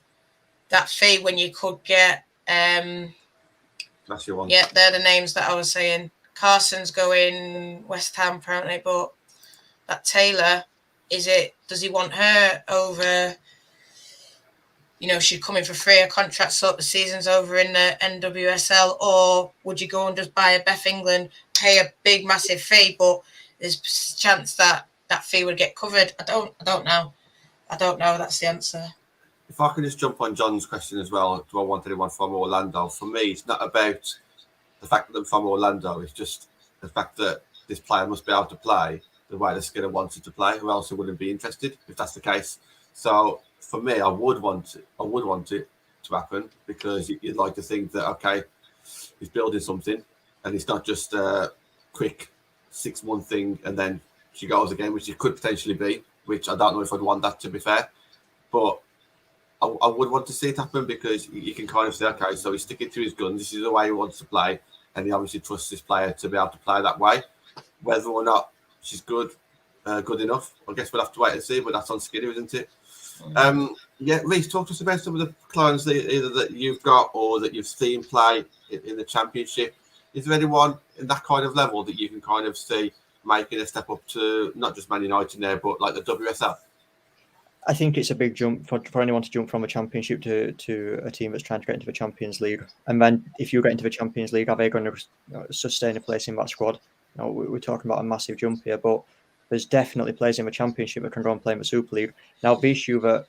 that fee when you could get? That's your one. Yeah, they're the names that I was saying. Carson's going West Ham apparently, but that Taylor, does he want her over? You know, she's coming for free, a contract sort the season's over in the NWSL, or would you go and just buy a Beth England, pay a big massive fee, but there's a chance that fee would get covered? I don't know. That's the answer. If I can just jump on John's question as well, do I want anyone from Orlando? For me, it's not about the fact that they're from Orlando. It's just the fact that this player must be able to play the way the Skinner wanted to play, or else he wouldn't be interested if that's the case. So for me, I would want it to happen, because you'd like to think that, okay, he's building something and it's not just a quick 6-month thing and then she goes again, which it could potentially be, which I don't know if I'd want that, to be fair. But I would want to see it happen, because you can kind of say, okay, so he's sticking to his guns. This is the way he wants to play, and he obviously trusts this player to be able to play that way. Whether or not she's good enough, I guess we'll have to wait and see. But that's on Skinner, isn't it? Yeah, Reece, talk to us about some of the clients that you've got or that you've seen play in the Championship. Is there anyone in that kind of level that you can kind of see making a step up to not just Man United there, but like the WSL? I think it's a big jump for anyone to jump from a Championship to a team that's trying to get into the Champions League. And then if you get into the Champions League, are they going to sustain a place in that squad? You know, we're talking about a massive jump here, but there's definitely players in the Championship that can go and play in the Super League. Now, the issue that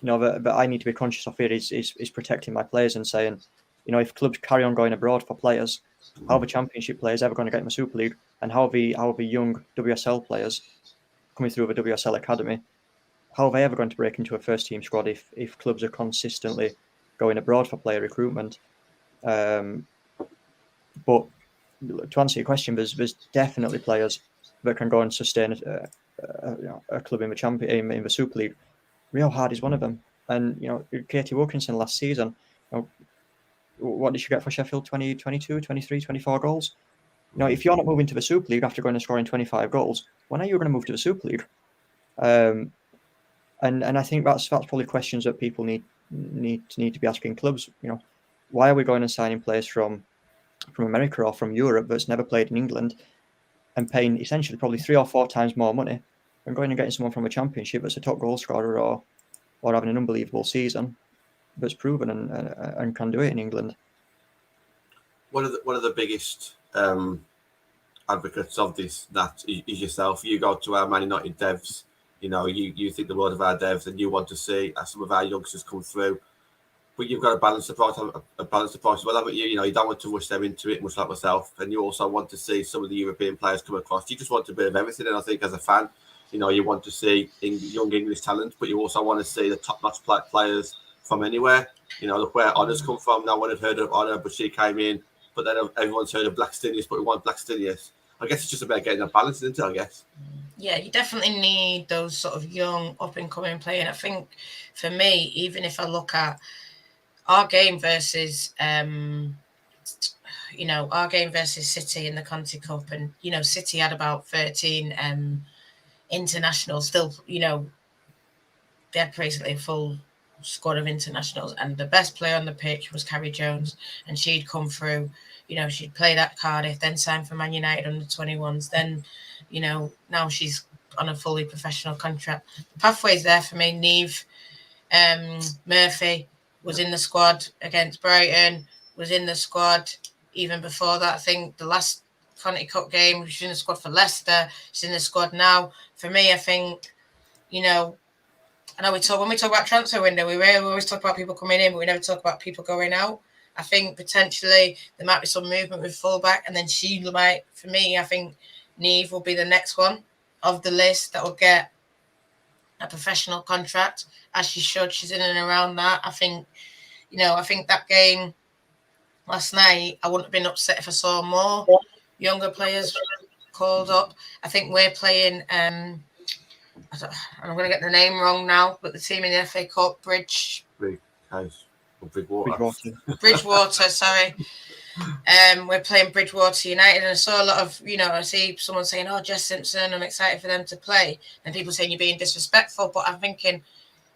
I need to be conscious of here is protecting my players and saying, you know, if clubs carry on going abroad for players, how are the Championship players ever going to get in the Super League? And how are the young WSL players coming through the WSL academy, how are they ever going to break into a first team squad if clubs are consistently going abroad for player recruitment? But to answer your question, there's definitely players that can go and sustain a club in the Super League. Real Hard is one of them, and you know, Katie Wilkinson last season, you know, what did she get for Sheffield? 22, 23, 24 goals. You know, if you're not moving to the Super League after going and scoring 25 goals, when are you going to move to the Super League? And I think that's probably questions that people need to be asking clubs. You know, why are we going and signing players from America or from Europe that's never played in England and paying essentially probably 3 or 4 times more money than going and getting someone from a Championship that's a top goal scorer or having an unbelievable season that's proven and can do it in England? One of the biggest advocates of this, that is yourself. You go to our Man United devs. You know, you think the world of our devs, and you want to see some of our youngsters come through. But you've got to balance the price, as well, haven't you? You know, you don't want to rush them into it, much like myself. And you also want to see some of the European players come across. You just want a bit of everything. And I think as a fan, you know, you want to see young English talent, but you also want to see the top-notch players from anywhere. You know, look where Honor's come from. No one had heard of Honor, but she came in. But then everyone's heard of Blackstenius, but we want Blackstenius. I guess it's just about getting a balance, isn't it, I guess? Yeah, you definitely need those sort of young, up-and-coming players. And I think, for me, even if I look at our game versus, you know, our game versus City in the Conti Cup, and you know, City had about 13 internationals. Still, you know, they had basically a full squad of internationals, and the best player on the pitch was Carrie Jones, and she'd come through. You know, she'd played at Cardiff, then signed for Man United under 21s. Then, you know, now she's on a fully professional contract. The pathway's there for me. Neve Murphy was in the squad against Brighton, was in the squad even before that. I think the last Conti Cup game, she's in the squad for Leicester. She's in the squad now. For me, I think, you know, I know when we talk about transfer window, we always talk about people coming in, but we never talk about people going out. I think potentially there might be some movement with fullback, and then she might. For me, I think Neve will be the next one of the list that will get a professional contract, as she should. She's in and around that. I think, you know, I think that game last night, I wouldn't have been upset if I saw more younger players called up. I think we're playing. I'm going to get the name wrong now, but the team in the FA Cup, Bridgewater. Sorry. We're playing Bridgewater United, and I saw a lot of, you know, I see someone saying, "Oh, Jess Simpson, I'm excited for them to play," and people saying you're being disrespectful. But I'm thinking,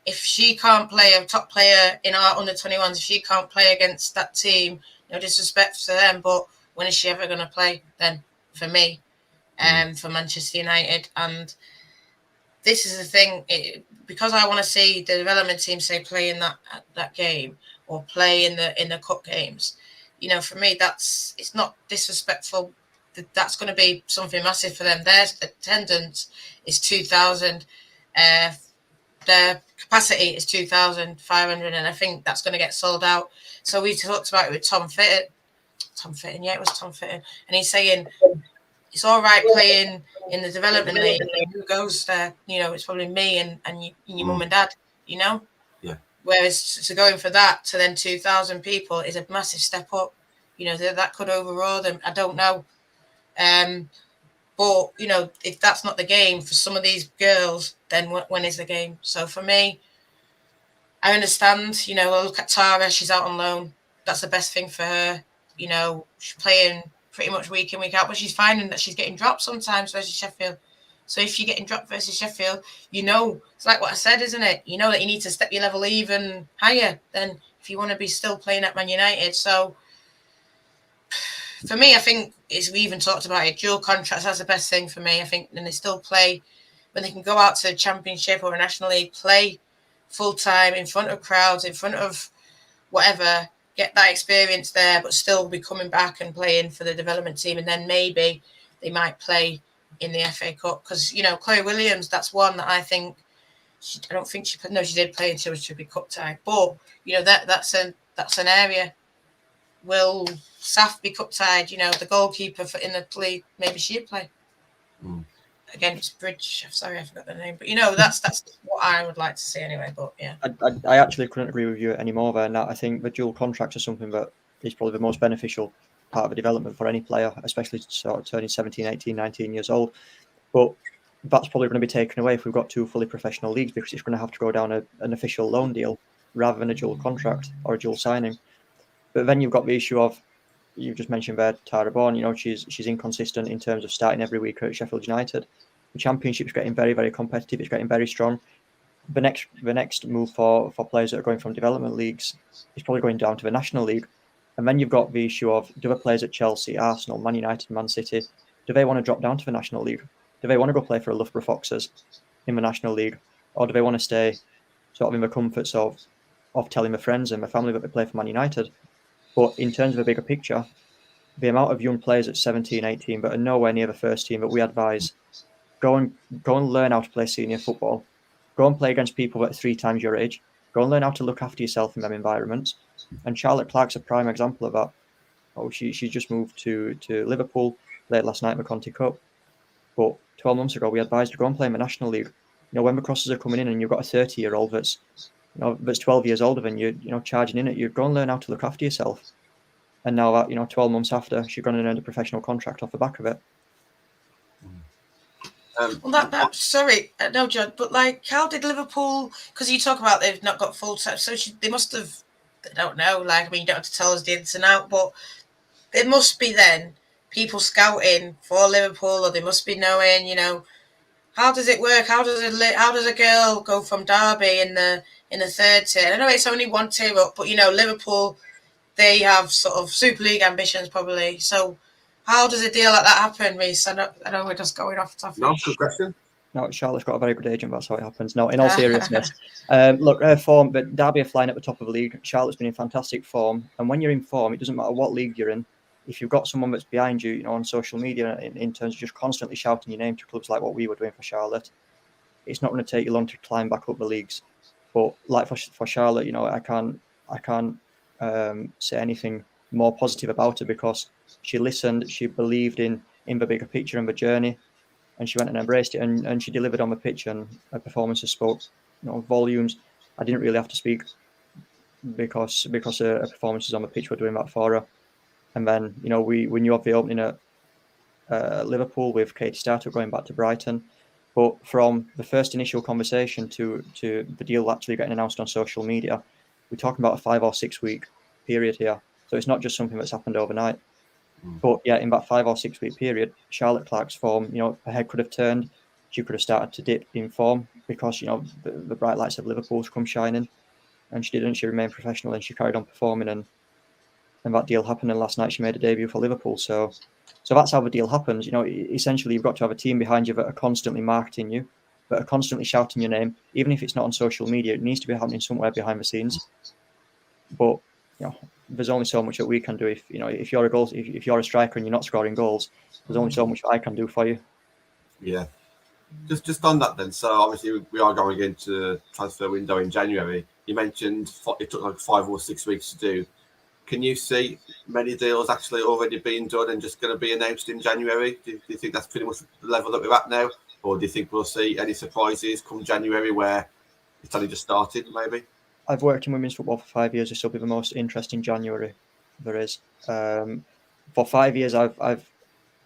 if she can't play, a top player in our under 21s, if she can't play against that team, no disrespect to them, but when is she ever going to play then? For me, for Manchester United, and this is the thing, because I want to see the development team say play in that game or play in the cup games. You know, for me, it's not disrespectful. That's going to be something massive for them. Their attendance is 2,000. Their capacity is 2,500, and I think that's going to get sold out. So we talked about it with Tom Fitton. Yeah, it was Tom Fitton, and he's saying it's all right playing in the development league. Who goes there? You know, it's probably me and your mum and dad. You know. Yeah. Whereas to going for that to then 2,000 people is a massive step up. You know, that could overawe them. I don't know. But, you know, if that's not the game for some of these girls, then when is the game? So for me, I understand, you know, I look at Tara, she's out on loan. That's the best thing for her. You know, she's playing pretty much week in, week out, but she's finding that she's getting dropped sometimes versus Sheffield. So if you're getting dropped versus Sheffield, you know, it's like what I said, isn't it? You know that you need to step your level even higher than if you want to be still playing at Man United. So for me, I think we even talked about it. Dual contracts, that's the best thing for me. I think when they still play, when they can go out to the Championship or a National League, play full time in front of crowds, in front of whatever, get that experience there, but still be coming back and playing for the development team. And then maybe they might play in the FA Cup, because, you know, Chloe Williams, that's one that I think she did play until she should be cup tied, but you know that's an area. Will Saf be cup tied? You know, the goalkeeper in the league, maybe she'd play against Bridge. Sorry, I forgot the name, but you know that's what I would like to see anyway. But yeah, I actually couldn't agree with you anymore there. Nat. I think the dual contracts are something that is probably the most beneficial part of a development for any player, especially sort of turning 17, 18, 19 years old. But that's probably going to be taken away if we've got two fully professional leagues, because it's going to have to go down an official loan deal rather than a dual contract or a dual signing. But then you've got the issue of, you just mentioned there, Tara Bourne, you know, she's inconsistent in terms of starting every week at Sheffield United. The Championship's getting very, very competitive. It's getting very strong. The next move for players that are going from development leagues is probably going down to the National League. And then you've got the issue of, do the players at Chelsea, Arsenal, Man United, Man City, do they want to drop down to the National League? Do they want to go play for Loughborough Foxes in the National League? Or do they want to stay sort of in the comforts of telling their friends and their family that they play for Man United? But in terms of a bigger picture, the amount of young players at 17, 18 that are nowhere near the first team that we advise, go and learn how to play senior football. Go and play against people that are 3 times your age. Go and learn how to look after yourself in them environments. And Charlotte Clark's a prime example of that. Oh, she just moved to Liverpool late last night in the Conti Cup. But 12 months ago, we advised her to go and play in the National League. You know, when the crosses are coming in and you've got a 30-year-old that's 12 years older than you, you know, charging in at you, go and learn how to look after yourself. And now that, you know, 12 months after, she's going to earn a professional contract off the back of it. Well, sorry, no, John, but like, how did Liverpool? Because you talk about they've not got full time, so they must have. I don't know. Like, I mean, you don't have to tell us the ins and out, but there must be then people scouting for Liverpool, or they must be knowing, you know, how does it work? How does a girl go from Derby in the third tier? I know it's only one tier up, but you know, Liverpool, they have sort of Super League ambitions probably. So how does a deal like that happen, Reece? I know we're just going off topic. No, good question. No, Charlotte's got a very good agent. That's how it happens. No, in all seriousness, look, her form, but Derby are flying at the top of the league. Charlotte's been in fantastic form, and when you're in form, it doesn't matter what league you're in. If you've got someone that's behind you, you know, on social media, in terms of just constantly shouting your name to clubs like what we were doing for Charlotte, it's not going to take you long to climb back up the leagues. But like for Charlotte, you know, I can't say anything more positive about her, because she listened, she believed in the bigger picture and the journey, and she went and embraced it, and she delivered on the pitch, and her performances spoke, you know, volumes. I didn't really have to speak, because her performances on the pitch were doing that for her. And then, you know, we knew of the opening at Liverpool with Katie Startup going back to Brighton. But from the first initial conversation to the deal actually getting announced on social media, we're talking about a 5 or 6 week period here. So it's not just something that's happened overnight. But yeah, in that 5 or 6 week period, Charlotte Clark's form, you know, her head could have turned. She could have started to dip in form, because, you know, the bright lights of Liverpool's come shining, and she didn't. She remained professional, and she carried on performing, and that deal happened. And last night she made a debut for Liverpool. So that's how the deal happens. You know, essentially you've got to have a team behind you that are constantly marketing you, that are constantly shouting your name, even if it's not on social media. It needs to be happening somewhere behind the scenes. But you know, there's only so much that we can do. If you know, if you're a striker and you're not scoring goals, there's only so much I can do for you. Yeah. Just on that then. So obviously we are going into the transfer window in January. You mentioned it took like 5 or 6 weeks to do. Can you see many deals actually already being done and just going to be announced in January? Do you think that's pretty much the level that we're at now? Or do you think we'll see any surprises come January where it's only just started, maybe? I've worked in women's football for 5 years. This will be the most interesting January there is. For 5 years, I've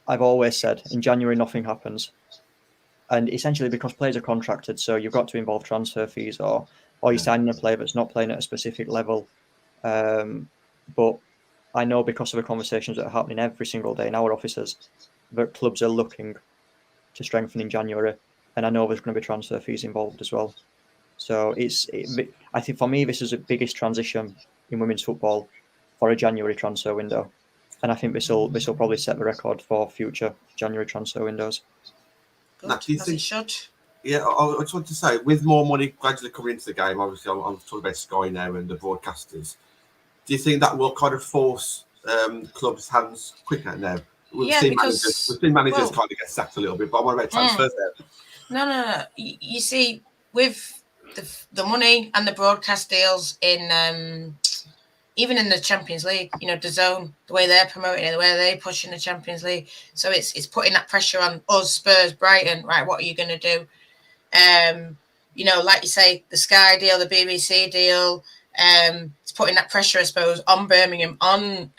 always said in January nothing happens, and essentially because players are contracted, so you've got to involve transfer fees, or you're signing a player that's not playing at a specific level. But I know, because of the conversations that are happening every single day in our offices, that clubs are looking to strengthen in January, and I know there's going to be transfer fees involved as well. So I think for me, this is the biggest transition in women's football for a January transfer window, and I think this will probably set the record for future January transfer windows. Good, Nat, do you as think? it should. Yeah, I just want to say, with more money gradually coming into the game, obviously I'm talking about Sky now and the broadcasters. Do you think that will kind of force clubs' hands quicker now? We've seen managers kind of get sacked a little bit, but what about transfers there? No. You see, with the money and the broadcast deals in even in the Champions League, you know, DAZN, the way they're promoting it, the way they're pushing the Champions League, so it's putting that pressure on us, Spurs, Brighton. Right, what are you going to do? You know, like you say, the Sky deal, the BBC deal. It's putting that pressure, I suppose, on Birmingham, on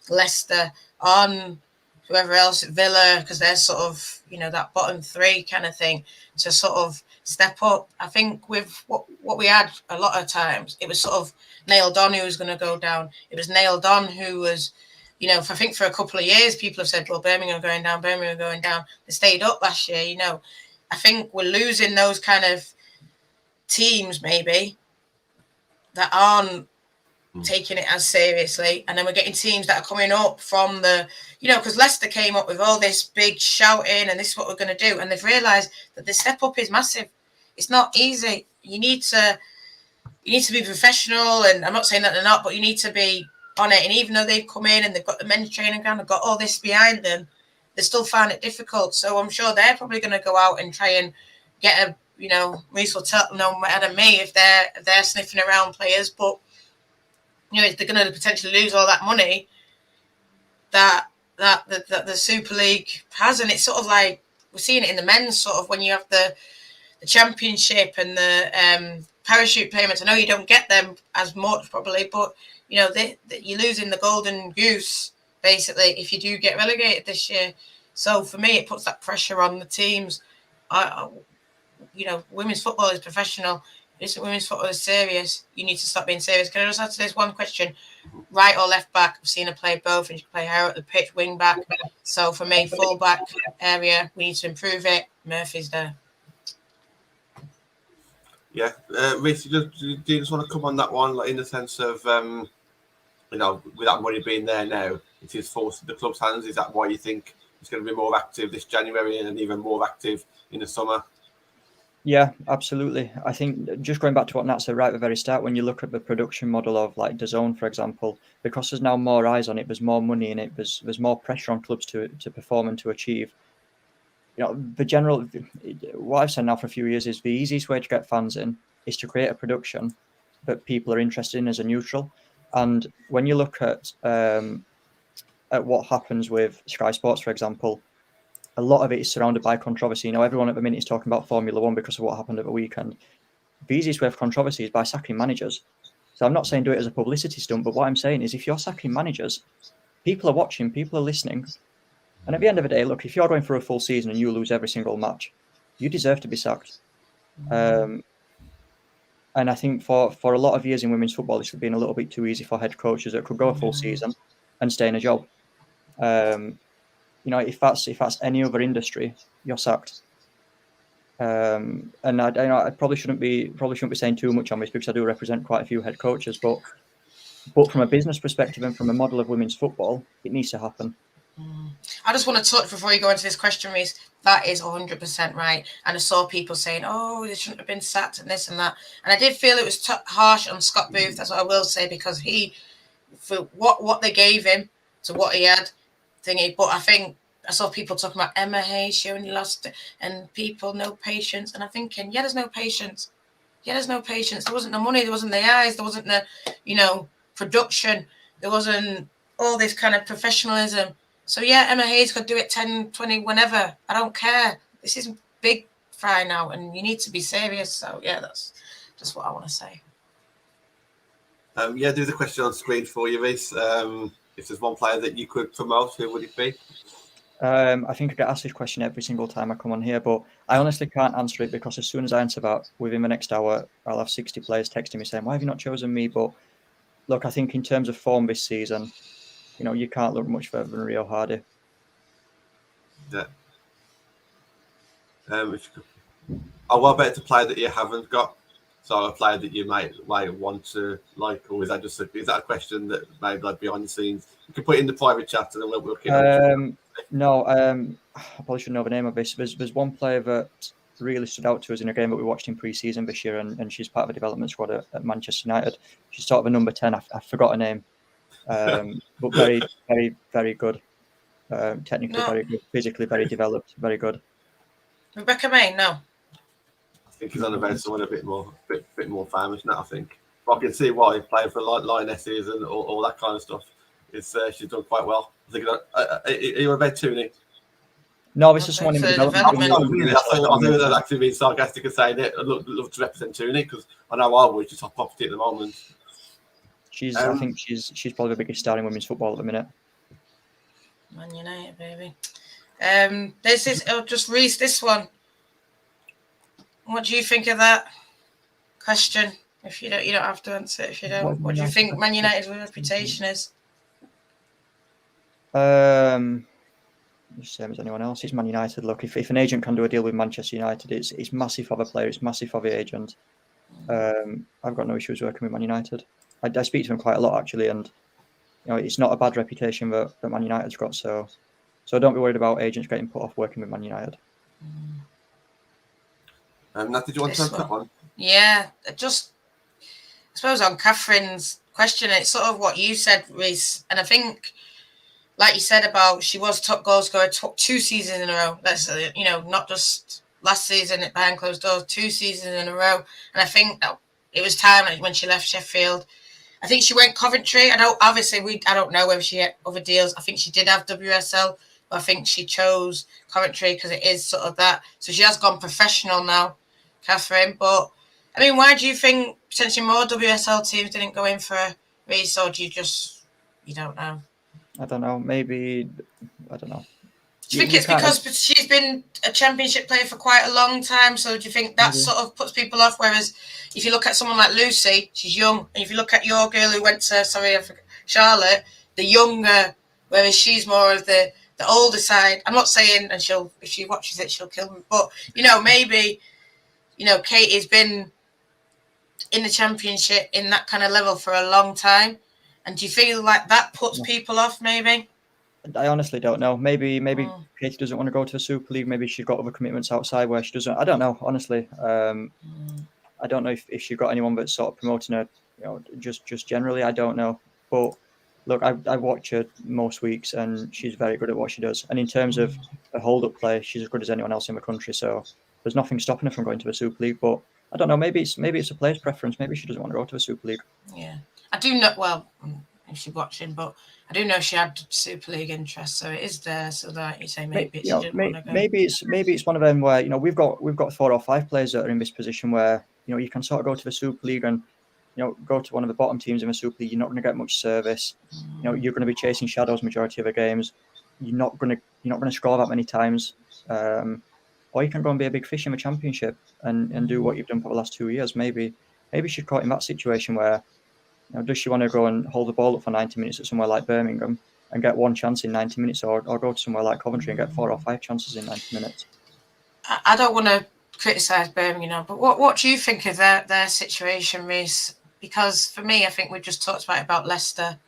Leicester, on whoever else, Villa, because they're sort of, you know, that bottom three kind of thing, to sort of step up. I think with what we had a lot of times, it was sort of nailed on who was going to go down. It was nailed on who was, you know, I think for a couple of years, people have said, well, Birmingham are going down, Birmingham are going down. They stayed up last year, you know. I think we're losing those kind of teams, maybe, that aren't taking it as seriously, and then we're getting teams that are coming up from the, you know, because Leicester came up with all this big shouting and this is what we're going to do, and they've realised that the step up is massive. It's not easy. You need to be professional, and I'm not saying that they're not, but you need to be on it. And even though they've come in and they've got the men's training ground, they've got all this behind them, they still find it difficult. So I'm sure they're probably going to go out and try and get a, you know, Reece will know better than me if they're sniffing around players, but you know, they're going to potentially lose all that money that the Super League has. And it's sort of like we're seeing it in the men's, sort of when you have the championship and the parachute payments. I know you don't get them as much probably, but you know, you're losing the golden goose basically if you do get relegated this year. So for me, it puts that pressure on the teams. You know, women's football is professional. Women's football is serious. You need to stop being serious. Can I just answer this one question? right or left back. I've seen her play both, and she can play higher at the pitch, wing back. So for me, full back area, we need to improve it. Murphy's there. Yeah, Reece, do you just want to come on that one, like in the sense of, with that money being there now, it is forced in the club's hands. Is that why you think it's going to be more active this January and even more active in the summer? Yeah, absolutely. I think just going back to what Nat said right at the very start, when you look at the production model of like DAZN, for example, because there's now more eyes on it, there's more money in it, there's more pressure on clubs to perform and to achieve. What I've said now for a few years is the easiest way to get fans in is to create a production that people are interested in as a neutral. And when you look at what happens with Sky Sports, for example, a lot of it is surrounded by controversy. Everyone at the minute is talking about Formula One because of what happened at the weekend. The easiest way of controversy is by sacking managers. So I'm not saying do it as a publicity stunt, but what I'm saying is if you're sacking managers, people are watching, people are listening. And at the end of the day, look, if you're going for a full season and you lose every single match, you deserve to be sacked. And I think for a lot of years in women's football, this has been a little bit too easy for head coaches that could go a full season and stay in a job. If that's any other industry, you're sacked. And I probably shouldn't be saying too much on this because I do represent quite a few head coaches, but from a business perspective and from a model of women's football, it needs to happen. I just want to touch before you go into this question, Reece. That is 100% right. And I saw people saying, "Oh, they shouldn't have been sacked and this and that." And I did feel it was harsh on Scott Booth. That's what I will say, because he, for what they gave him to what he had, thingy. But I think I saw people talking about Emma Hayes. She only lost, and people no patience. And I'm thinking, there's no patience. There's no patience. There wasn't the money. There wasn't the eyes. There wasn't the production. There wasn't all this kind of professionalism. So, Emma Hayes could do it 10, 20, whenever. I don't care. This is big fry now, and you need to be serious. So, that's just what I want to say. There's a question on screen for you, Reece. If there's one player that you could promote, who would it be? I think I get asked this question every single time I come on here, but I honestly can't answer it because as soon as I answer that, within the next hour, I'll have 60 players texting me saying, "Why have you not chosen me?" But look, I think in terms of form this season, you can't look much further than Rio Hardy. Yeah. What about a player that you haven't got? So a player that you might want to like, or is that a question that maybe like behind the scenes? You can put it in the private chat and then we'll look at No, I probably should know the name of this. There's one player that really stood out to us in a game that we watched in pre-season this year, and she's part of a development squad at Manchester United. She's sort of a number 10. I forgot her name, but very, very, very good. Technically very good, physically very developed, very good. Rebecca May, no. I think he's on about someone a bit more famous now. I think, but I can see why playing for Lionesses and all that kind of stuff. She's done quite well. I think. Are you about Tooney? No, this is someone in development. I think that's actually being sarcastic and saying it. I'd love to represent Tooney because I know I would. She's top property at the moment. I think she's probably the biggest star in women's football at the minute. Man United, baby. This is just Reece. This one. What do you think of that question? If you don't have to answer it. If you don't, what do you think Man United's reputation is? The same as anyone else. It's Man United. Look, if an agent can do a deal with Manchester United, it's massive for the player. It's massive for the agent. I've got no issues working with Man United. I speak to them quite a lot actually, and it's not a bad reputation that Man United's got. So don't be worried about agents getting put off working with Man United. Nat, did you want to answer that one? Yeah, just I suppose on Catherine's question, it's sort of what you said, Reece, and I think, like you said about she was top goal scorer 2 seasons in a row. That's not just last season behind closed doors, 2 seasons in a row. And I think that it was time when she left Sheffield. I think she went Coventry. I don't know whether she had other deals. I think she did have WSL, but I think she chose Coventry because it is sort of that. So she has gone professional now, Catherine. But I mean, why do you think potentially more WSL teams didn't go in for Reece, or do you don't know? I don't know. Maybe I don't know. Do you think it's because she's been a championship player for quite a long time? So do you think that sort of puts people off? Whereas if you look at someone like Lucy, she's young. And if you look at your girl who went to, Charlotte, the younger, whereas she's more of the older side. I'm not saying, and if she watches it, she'll kill me. But maybe, Katie's been in the championship in that kind of level for a long time. And do you feel like that puts people off? Maybe. I honestly don't know. Maybe Katie doesn't want to go to the Super League. Maybe she's got other commitments outside where she doesn't. I don't know. Honestly, I don't know if she got anyone that's sort of promoting her. Just generally, I don't know. But look, I watch her most weeks, and she's very good at what she does. And in terms of a hold-up play, she's as good as anyone else in the country. So there's nothing stopping her from going to the Super League. But I don't know. Maybe it's a player's preference. Maybe she doesn't want to go to the Super League. Yeah, I do know. Well, if she's watching, but I do know she had Super League interest, so it is there. So that you say maybe she didn't want to go. Maybe it's one of them where we've got 4 or 5 players that are in this position where you can sort of go to the Super League and go to one of the bottom teams in the Super League. You're not going to get much service. You're going to be chasing shadows majority of the games. You're not going to score that many times. Or you can go and be a big fish in the Championship and do what you've done for the last 2 years. Maybe she's caught in that situation where. Does she want to go and hold the ball up for 90 minutes at somewhere like Birmingham and get 1 chance in 90 minutes, or go to somewhere like Coventry and get 4 or 5 chances in 90 minutes? I don't want to criticise Birmingham, but what do you think of their situation, Reece? Because for me, I think we just talked about Leicester,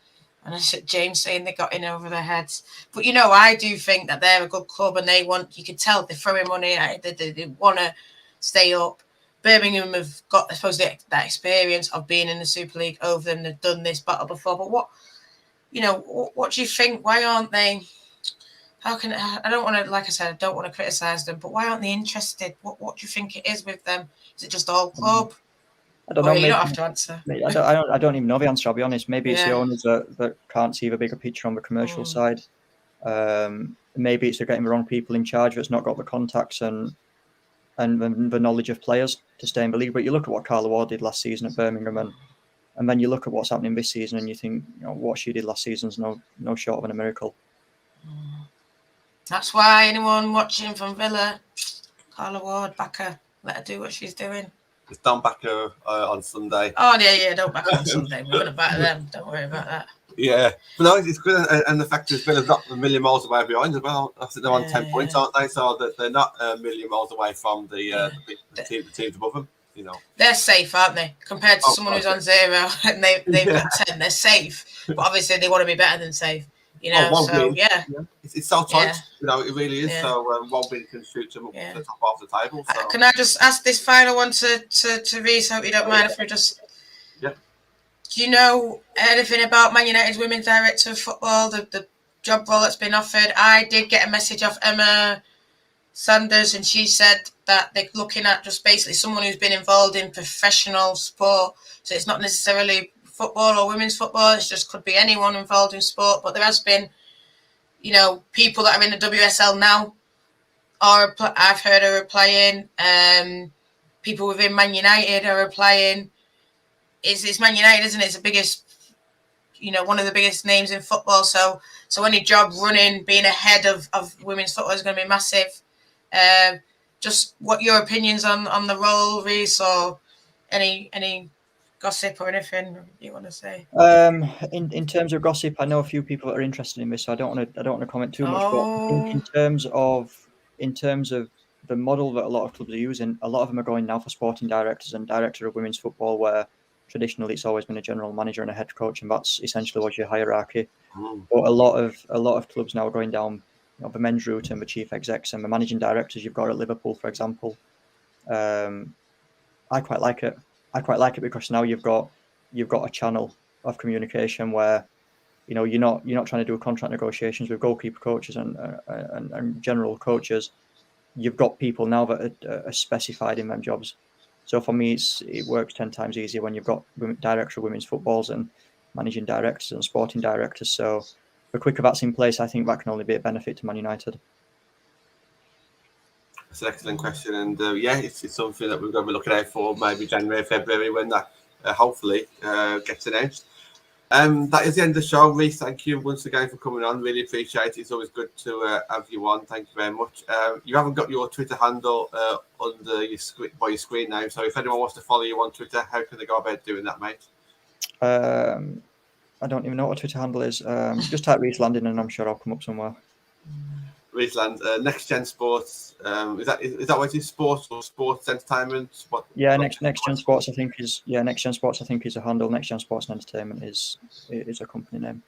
and I said James saying they got in over their heads. But I do think that they're a good club, and you can tell they're throwing money at it. They want to stay up. Birmingham have got, I suppose, that experience of being in the Super League over them. They've done this battle before. But what do you think? Why aren't they? I don't want to, like I said, I don't want to criticise them, but why aren't they interested? What do you think it is with them? Is it just all club? I don't know. You don't have to answer. I don't even know the answer, I'll be honest. Maybe it's the owners that can't see the bigger picture on the commercial side. Maybe it's they're getting the wrong people in charge that's not got the contacts and the knowledge of players to stay in the league. But you look at what Carla Ward did last season at Birmingham, and then you look at what's happening this season, and you think, what she did last season's no short of a miracle. That's why anyone watching from Villa, Carla Ward, back her, let her do what she's doing. Just don't back her on Sunday. Oh yeah, don't back her on Sunday. We're going to back them. Don't worry about that. Yeah, but no, it's good, and the fact is Villa's not a million miles away behind as well. I think they're on 10 points, aren't they? So that they're not a million miles away from the teams above them. They're safe, aren't they? Compared to someone who's on 0 and they've got 10, they're safe. But obviously they want to be better than safe. It's so tight. It really is. Yeah. So one win can shoot them up to the top half of the table. So. Can I just ask this final one to Reece? Hope you don't mind if we just. Yeah. Do you know anything about Man United's women's director of football, the job role that's been offered? I did get a message off Emma Sanders, and she said that they're looking at just basically someone who's been involved in professional sport. So it's not necessarily football or women's football. It just could be anyone involved in sport. But there has been, people that are in the WSL now. I've heard are applying. People within Man United are applying. It's Man United, isn't it? It's the biggest, one of the biggest names in football. So any job running, being ahead of women's football is going to be massive. Just what your opinions on the role, Reece, or any gossip or anything you want to say? In terms of gossip, I know a few people that are interested in this, so I don't want to comment too much. But in terms of the model that a lot of clubs are using, a lot of them are going now for sporting directors and director of women's football, where traditionally it's always been a general manager and a head coach, and that's essentially was your hierarchy. But a lot of clubs now are going down the men's route and the chief execs and the managing directors you've got at Liverpool, for example. I quite like it. Because now you've got a channel of communication where you're not trying to do contract negotiations with goalkeeper coaches and general coaches. You've got people now that are specified in them jobs. So for me, it works 10 times easier when you've got director of women's footballs and managing directors and sporting directors. So the quicker that's in place, I think that can only be a benefit to Man United. That's an excellent question, and it's something that we're going to be looking out for maybe January, February, when that hopefully gets announced. That is the end of the show. Reece, thank you once again for coming on. Really appreciate it. It's always good to have you on. Thank you very much. You haven't got your Twitter handle under your screen now, so if anyone wants to follow you on Twitter, how can they go about doing that, mate? I don't even know what Twitter handle is. Just type Reece Land in and I'm sure I'll come up somewhere. Reece Land, Next Gen Sports. Is that what it is? Sports or sports entertainment? Next Gen Sports. I think is Next Gen Sports. I think is a handle. Next Gen Sports and Entertainment is a company name.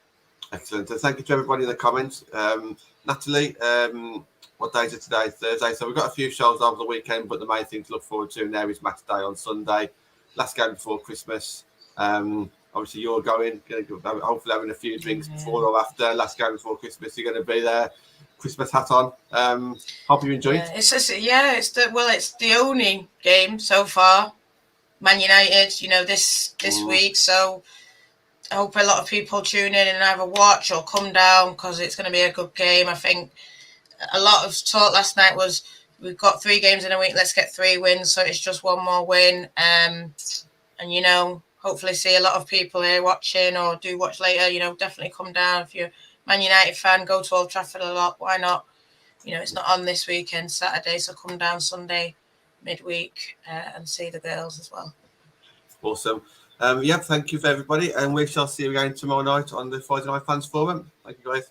Excellent. Thank you to everybody in the comments. Natalie, what day is it today? Thursday. So we've got a few shows over the weekend, but the main thing to look forward to now is match day on Sunday, last game before Christmas. Obviously, you're going hopefully having a few drinks before or after. Last game before Christmas, you're going to be there. Christmas hat on. Hope you enjoyed. It's the only game so far. Man United, this week. So I hope a lot of people tune in and either watch or come down because it's going to be a good game. I think a lot of talk last night was we've got 3 games in a week. Let's get 3 wins. So it's just one more win. And hopefully see a lot of people here watching or do watch later. Definitely come down if you're a Man United fan. Go to Old Trafford a lot. Why not? It's not on this weekend, Saturday. So come down Sunday midweek and see the girls as well. Awesome. Thank you for everybody, and we shall see you again tomorrow night on the Friday Night Fans Forum. Thank you, guys.